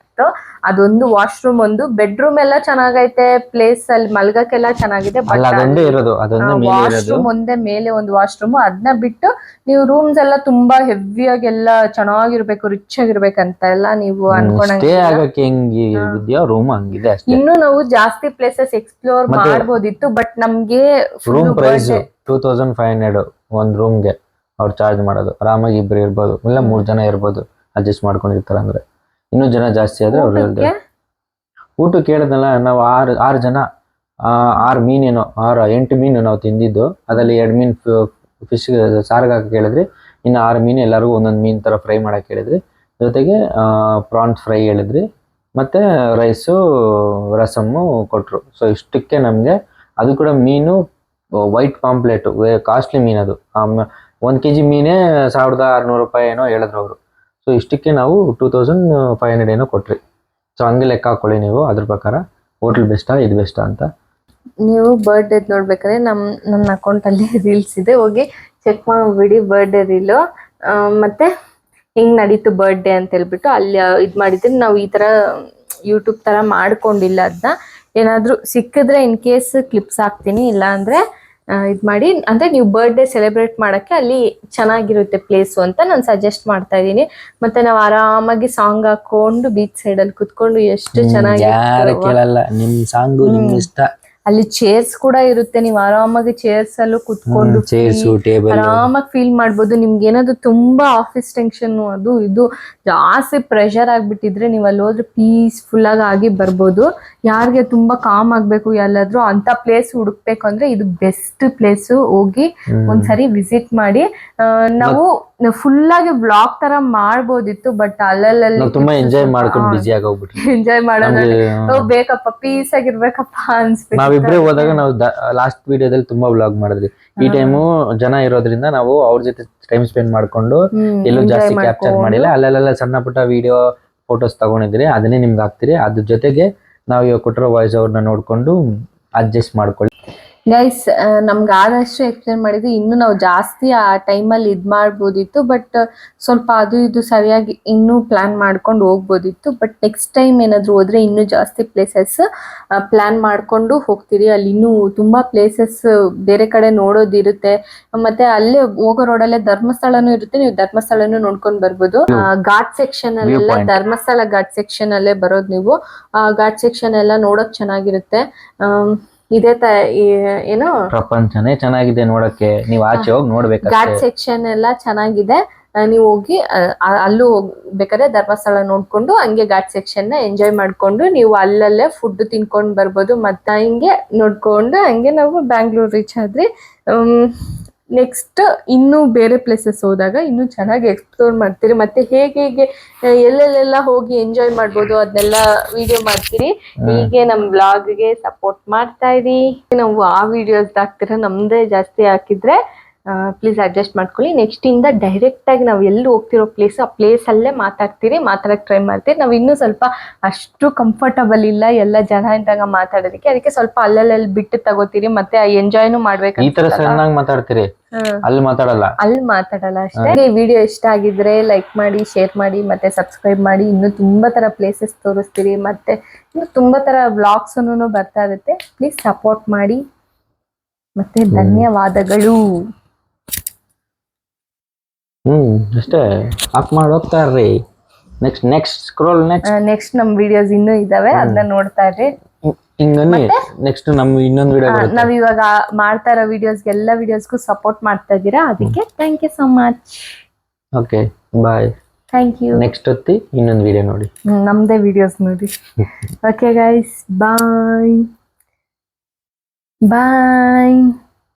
ಅದೊಂದು ವಾಶ್ರೂಮ್, ಒಂದು ಬೆಡ್ರೂಮ್ ಎಲ್ಲ ಚೆನ್ನಾಗೈತೆ, ಪ್ಲೇಸ್ ಅಲ್ಲಿ ಮಲ್ಗಕ್ಕೆಲ್ಲ ಚೆನ್ನಾಗಿದೆ. ವಾಶ್ರೂಮ್ ಒಂದೇ ಮೇಲೆ ಒಂದು ವಾಶ್ರೂಮ್, ಅದನ್ನ ಬಿಟ್ಟು ನೀವು ರೂಮ್ಸ್ ಎಲ್ಲ ತುಂಬಾ ಹೆವಿ ಆಗೆಲ್ಲ ಚೆನ್ನಾಗಿರ್ಬೇಕು, ರಿಚ್ ಆಗಿರ್ಬೇಕಂತ ಎಲ್ಲ ನೀವು ಅನ್ಕೊಂಡಂಗೆ. ರೂಮ್ ಹಂಗಿದೆ. ಇನ್ನು ನಾವು ಜಾಸ್ತಿ ಪ್ಲೇಸಸ್ ಎಕ್ಸ್ಪ್ಲೋರ್ ಮಾಡ್ಬೋದಿತ್ತು, ಬಟ್ ನಮ್ಗೆ ರೂಮ್ ಪ್ರೈಸ್ 2500 ಒಂದ್ ರೂಮ್ಗೆ ಅವ್ರು ಚಾರ್ಜ್ ಮಾಡೋದು. ಆರಾಮಾಗಿ ಇಬ್ರು ಇರ್ಬೋದು, ಇಲ್ಲ 3 ಜನ ಇರ್ಬೋದು, ಅಡ್ಜಸ್ಟ್ ಮಾಡ್ಕೊಂಡಿರ್ತಾರ. ಅಂದ್ರೆ ಇನ್ನೂ ಜನ ಜಾಸ್ತಿ ಆದ್ರೆ ಅವ್ರು ಹೇಳ್ತಾರೆ. ಊಟಕ್ಕೆ ಹೇಳಿದ್ನಲ್ಲ, ನಾವು 6 ಜನ 6 ಮೀನೇನೋ 8 ಮೀನು ನಾವು ತಿಂದಿದ್ದು. ಅದ್ರಲ್ಲಿ 2 ಮೀನು ಫಿಶ್ ಸಾರ್ಗೆ ಹಾಕಿ ಹೇಳಿದ್ರಿ, ಇನ್ನು 6 ಮೀನು ಎಲ್ಲರಿಗೂ ಒಂದೊಂದು ಮೀನ್ ತರ ಫ್ರೈ ಮಾಡಕ್ ಹೇಳಿದ್ರಿ. ಜೊತೆಗೆ ಪ್ರಾನ್ಸ್ ಫ್ರೈ ಹೇಳಿದ್ರಿ, ಮತ್ತೆ ರೈಸು ರಸಮ್ಮು ಕೊಟ್ರು. ಸೊ ಇಷ್ಟಕ್ಕೆ ನಮ್ಗೆ ಅದು ಕೂಡ ಮೀನು ವೈಟ್ ಪಾಂಪ್ಲೆಟ್, ಕಾಸ್ಟ್ಲಿ ಮೀನ್ ಅದು. 1 kg ಮೀನೇ 1600 ರೂಪಾಯಿ ಏನೋ ಹೇಳಿದ್ರು ಅವರು. ಸೊ ಇಷ್ಟಕ್ಕೆ ನಾವು 2500 ಏನೋ ಕೊಟ್ರಿ. ಸೊ ಹಂಗೆ ಲೆಕ್ಕ ಹಾಕೊಳ್ಳಿ ನೀವು, ಅದ್ರ ಪ್ರಕಾರ ಹೋಟೆಲ್ ಬೆಸ್ಟಾ ಇದು ಬೆಸ್ಟಾ ಅಂತ. ನೀವು ಬರ್ಡೇ ನೋಡ್ಬೇಕಾದ್ರೆ ನನ್ನ ಅಕೌಂಟಲ್ಲಿ ರೀಲ್ಸ್ ಇದೆ, ಹೋಗಿ ಚೆಕ್ ಮಾಡಿಬಿಡಿ ಬರ್ಡೇ ರೀಲು. ಮತ್ತೆ ಹಿಂಗ್ ನಡೀತು ಬರ್ಡೇ ಅಂತ ಹೇಳ್ಬಿಟ್ಟು ಅಲ್ಲಿ ಇದು ಮಾಡಿದ್ರೆ. ನಾವು ಈ ತರ ಯೂಟ್ಯೂಬ್ ತರ ಮಾಡ್ಕೊಂಡಿಲ್ಲ. ಅದನ್ನ ಏನಾದ್ರೂ ಸಿಕ್ಕಿದ್ರೆ ಇನ್ ಕೇಸ್ ಕ್ಲಿಪ್ಸ್ ಹಾಕ್ತೀನಿ, ಇಲ್ಲ ಅಂದ್ರೆ ಇದು ಮಾಡಿ ಅಂದ್ರೆ ನೀವು ಬರ್ಡೇ ಸೆಲೆಬ್ರೇಟ್ ಮಾಡಕ್ಕೆ ಅಲ್ಲಿ ಚೆನ್ನಾಗಿರುತ್ತೆ ಪ್ಲೇಸು ಅಂತ ನಾನು ಸಜೆಸ್ಟ್ ಮಾಡ್ತಾ ಇದ್ದೀನಿ. ಮತ್ತೆ ನಾವು ಆರಾಮಾಗಿ ಸಾಂಗ್ ಹಾಕೊಂಡು ಬೀಚ್ ಸೈಡ್ ಅಲ್ಲಿ ಕುತ್ಕೊಂಡು ಎಷ್ಟು ಯಾರು ಚೆನ್ನಾಗಿ ಕೇಳಲ್ಲ, ನಿಮ್ ಸಾಂಗು ನಿಮ್ ಇಷ್ಟ. ಅಲ್ಲಿ ಚೇರ್ಸ್ ಕೂಡ ಇರುತ್ತೆ, ನೀವು ಆರಾಮಾಗಿ ಚೇರ್ಸ್ ಅಲ್ಲೂ ಕುತ್ಕೊಂಡು ಚೇರ್ಸು ಟೇಬಲ್ ಆರಾಮಾಗಿ ಫೀಲ್ ಮಾಡ್ಬೋದು. ನಿಮ್ಗೆ ಏನಾದ್ರು ತುಂಬಾ ಆಫೀಸ್ ಟೆನ್ಷನ್ ಅದು ಇದು ಜಾಸ್ತಿ ಪ್ರೆಷರ್ ಆಗ್ಬಿಟ್ಟಿದ್ರೆ ನೀವು ಅಲ್ಲಿ ಹೋದ್ರೆ ಪೀಸ್ಫುಲ್ ಆಗಿ ಬರ್ಬೋದು. ಯಾರಿಗೆ ತುಂಬಾ ಕಾಮ್ ಆಗ್ಬೇಕು ಎಲ್ಲಾದ್ರೂ ಅಂತ ಪ್ಲೇಸ್ ಹುಡುಕ್ಬೇಕು ಅಂದ್ರೆ ಇದು ಬೆಸ್ಟ್ ಪ್ಲೇಸ್. ಹೋಗಿ ಒಂದ್ಸರಿ ವಿಸಿಟ್ ಮಾಡಿ. ನಾವು ಫುಲ್ ಆಗಿ ಬ್ಲಾಗ್ ತರ ಮಾಡ್ಬೋದಿತ್ತು, ಬಟ್ ಅಲ್ಲಲ್ಲಿ ತುಂಬಾ ಎಂಜಾಯ್ ಮಾಡ್ಕೊಂಡು ಬಿಜಿ ಆಗೋಗ್ಬಿಟ್ರಿ. ಎಂಜಾಯ್ ಮಾಡೋದು ಬೇಕಪ್ಪ, ಪೀಸ್ ಆಗಿರ್ಬೇಕಪ್ಪ ಅನ್ಸ್ಬೇಕು. ನಾವಿಬ್ರೇ ಹೋದಾಗ ನಾವು ಲಾಸ್ಟ್ ವಿಡಿಯೋದಲ್ಲಿ ತುಂಬಾ ವ್ಲಾಗ್ ಮಾಡಿದ್ವಿ. ಈ ಟೈಮು ಜನ ಇರೋದ್ರಿಂದ ನಾವು ಅವ್ರ ಜೊತೆ ಟೈಮ್ ಸ್ಪೆಂಡ್ ಮಾಡ್ಕೊಂಡು ಎಲ್ಲೂ ಜಾಸ್ತಿ ಕ್ಯಾಪ್ಚರ್ ಮಾಡಿಲ್ಲ. ಅಲ್ಲೆಲ್ಲ ಸಣ್ಣ ಪುಟ್ಟ ವಿಡಿಯೋ ಫೋಟೋಸ್ ತಗೊಂಡಿದ್ರಿ, ಅದನ್ನೇ ನಿಮ್ಗೆ ಹಾಕ್ತಿರಿ. ಅದ್ರ ಜೊತೆಗೆ ನಾವು ಇವಾಗ ಕೊಟ್ಟಿರೋ ವಾಯ್ಸ್ ಅವ್ರನ್ನ ನೋಡ್ಕೊಂಡು ಅಡ್ಜಸ್ಟ್ ಮಾಡ್ಕೊಳ್ಳಿ. ಗೈಸ್, ನಮ್ಗೆ ಆದಷ್ಟು ಎಕ್ಸ್ಪ್ಲೇನ್ ಮಾಡಿದ್ವಿ. ಇನ್ನು ನಾವು ಜಾಸ್ತಿ ಆ ಟೈಮಲ್ಲಿ ಇದು ಮಾಡ್ಬೋದಿತ್ತು, ಬಟ್ ಸ್ವಲ್ಪ ಅದು ಇದು ಸರಿಯಾಗಿ ಇನ್ನೂ ಪ್ಲಾನ್ ಮಾಡ್ಕೊಂಡು ಹೋಗ್ಬೋದಿತ್ತು. ಬಟ್ ನೆಕ್ಸ್ಟ್ ಟೈಮ್ ಏನಾದ್ರು ಹೋದ್ರೆ ಇನ್ನೂ ಜಾಸ್ತಿ ಪ್ಲೇಸಸ್ ಪ್ಲಾನ್ ಮಾಡ್ಕೊಂಡು ಹೋಗ್ತೀರಿ. ಅಲ್ಲಿ ಇನ್ನೂ ತುಂಬಾ ಪ್ಲೇಸಸ್ ಬೇರೆ ಕಡೆ ನೋಡೋದಿರುತ್ತೆ. ಮತ್ತೆ ಅಲ್ಲೇ ಹೋಗೋ ರೋಡಲ್ಲೇ ಧರ್ಮಸ್ಥಳನೂ ಇರುತ್ತೆ, ನೀವು ಧರ್ಮಸ್ಥಳನೂ ನೋಡ್ಕೊಂಡು ಬರ್ಬೋದು. ಘಾಟ್ ಸೆಕ್ಷನ್ ಅಲ್ಲೆಲ್ಲ ಧರ್ಮಸ್ಥಳ ಘಾಟ್ ಸೆಕ್ಷನ್ ಅಲ್ಲೇ ಬರೋದು ನೀವು. ಘಾಟ್ ಸೆಕ್ಷನ್ ಎಲ್ಲ ನೋಡೋಕ್ ಚೆನ್ನಾಗಿರುತ್ತೆ. ಇದೇ ಏನು ಪ್ರಪಂಚನೇ ಚೆನ್ನಾಗಿದೆ ನೋಡಕ್ಕೆ, ನೀವು ಆಚೆ ಹೋಗಿ ನೋಡ್ಬೇಕು. ಘಾಟ್ ಸೆಕ್ಷನ್ ಎಲ್ಲ ಚೆನ್ನಾಗಿದೆ, ನೀವು ಹೋಗಿ ಅಲ್ಲೂ ಹೋಗ್ಬೇಕಾದ್ರೆ ಧರ್ಮಸ್ಥಳ ನೋಡ್ಕೊಂಡು ಹಂಗೆ ಘಾಟ್ ಸೆಕ್ಷನ್ ನ ಎಂಜಾಯ್ ಮಾಡ್ಕೊಂಡು ನೀವು ಅಲ್ಲಲ್ಲೇ ಫುಡ್ ತಿನ್ಕೊಂಡು ಬರ್ಬೋದು. ಮತ್ತೆ ಹಿಂಗೆ ನೋಡ್ಕೊಂಡು ಹಂಗೆ ನಾವು ಬ್ಯಾಂಗ್ಳೂರ್ ರೀಚ್ ಆದ್ರಿ. ನೆಕ್ಸ್ಟ್ ಇನ್ನೂ ಬೇರೆ ಪ್ಲೇಸಸ್ ಹೋದಾಗ ಇನ್ನೂ ಚೆನ್ನಾಗಿ ಎಕ್ಸ್ಪ್ಲೋರ್ ಮಾಡ್ತೀರಿ. ಮತ್ತೆ ಹೇಗೆ ಎಲ್ಲೆಲ್ಲೆಲ್ಲ ಹೋಗಿ ಎಂಜಾಯ್ ಮಾಡ್ಬೋದು ಅದನ್ನೆಲ್ಲ ವಿಡಿಯೋ ಮಾಡ್ತೀರಿ. ಹೀಗೆ ನಮ್ ಬ್ಲಾಗ್ಗೆ ಸಪೋರ್ಟ್ ಮಾಡ್ತಾ ಇರಿ. ನಾವು ಆ ವಿಡಿಯೋಸ್ ಹಾಕ್ತಿರ, ನಮ್ದೇ ಜಾಸ್ತಿ ಹಾಕಿದ್ರೆ ಪ್ಲೀಸ್ ಅಡ್ಜಸ್ಟ್ ಮಾಡ್ಕೊಳ್ಳಿ. ನೆಕ್ಸ್ಟ್ ಇಂದ ಡೈರೆಕ್ಟ್ ಆಗಿ ನಾವು ಎಲ್ಲಿ ಹೋಗ್ತಿರೋ ಪ್ಲೇಸ್ ಆ ಪ್ಲೇಸ್ ಅಲ್ಲೇ ಮಾತಾಡಕ್ ಟ್ರೈ ಮಾಡ್ತೀರಿ. ನಾವು ಇನ್ನೂ ಸ್ವಲ್ಪ ಅಷ್ಟು ಕಂಫರ್ಟಬಲ್ ಇಲ್ಲ ಎಲ್ಲ ಜನ ಇದ್ದಾಗ ಮಾತಾಡೋದಕ್ಕೆ, ಅದಕ್ಕೆ ಸ್ವಲ್ಪ ಅಲ್ಲಲ್ಲಿ ಬಿಟ್ಟು ತಗೋತೀರಿ. ಮತ್ತೆ ಎಂಜಾಯ್ನು ಮಾಡ್ಬೇಕು. ಈ ತರ ಸಣ್ಣಾಗಿ ಮಾತಾಡ್ತೀರಿ, ಅಲ್ಲಿ ಮಾತಾಡಲ್ಲ ಅಷ್ಟೇ. ಈ ವಿಡಿಯೋ ಇಷ್ಟ ಆಗಿದ್ರೆ ಲೈಕ್ ಮಾಡಿ, ಶೇರ್ ಮಾಡಿ, ಮತ್ತೆ ಸಬ್ಸ್ಕ್ರೈಬ್ ಮಾಡಿ. ಇನ್ನು ತುಂಬಾ ತರ ಪ್ಲೇಸಸ್ ತೋರಿಸ್ತೀರಿ, ಮತ್ತೆ ಇನ್ನು ತುಂಬಾ ತರ ವ್ಲಾಗ್ಸ್ ಬರ್ತಾ ಇರುತ್ತೆ. ಪ್ಲೀಸ್ ಸಪೋರ್ಟ್ ಮಾಡಿ. ಮತ್ತೆ ಧನ್ಯವಾದಗಳು. ಅಷ್ಟೇ, ಆಫ್ ಮಾಡಿ ಹೋಗ್ತಾ ಇರ್ರಿ. ನೆಕ್ಸ್ಟ್ ಸ್ಕ್ರೋಲ್ ನೆಕ್ಸ್ಟ್ ನಮ್ ವಿಡಿಯೋಸ್ ಇನ್ನೂ ಇದಾವೆ, ಅದನ್ನ ನೋಡ್ತಾ ಇರ್ರಿ. ಹಿಂಗನ್ನಿ ನೆಕ್ಸ್ಟ್ ನಮ್ ಇನ್ನೊಂದು ವಿಡಿಯೋ ಬರುತ್ತೆ. ನಾವ್ ಇವಾಗ ಮಾಡ್ತಾ ಇರೋ ಎಲ್ಲ ವಿಡಿಯೋಸ್ಗೂ ಸಪೋರ್ಟ್ ಮಾಡ್ತಾ ಇದ್ದೀರಾ, ಅದಕ್ಕೆ thank you so much. Okay, bye. Thank you. Next ಹೊತ್ತಿ ಇನ್ನೊಂದು ವಿಡಿಯೋ ನೋಡಿ, ನಮ್ದೇ ವಿಡಿಯೋಸ್ ನೋಡಿ. ಓಕೆ ಗೈಸ್, ಬಾಯ್ ಬಾಯ್.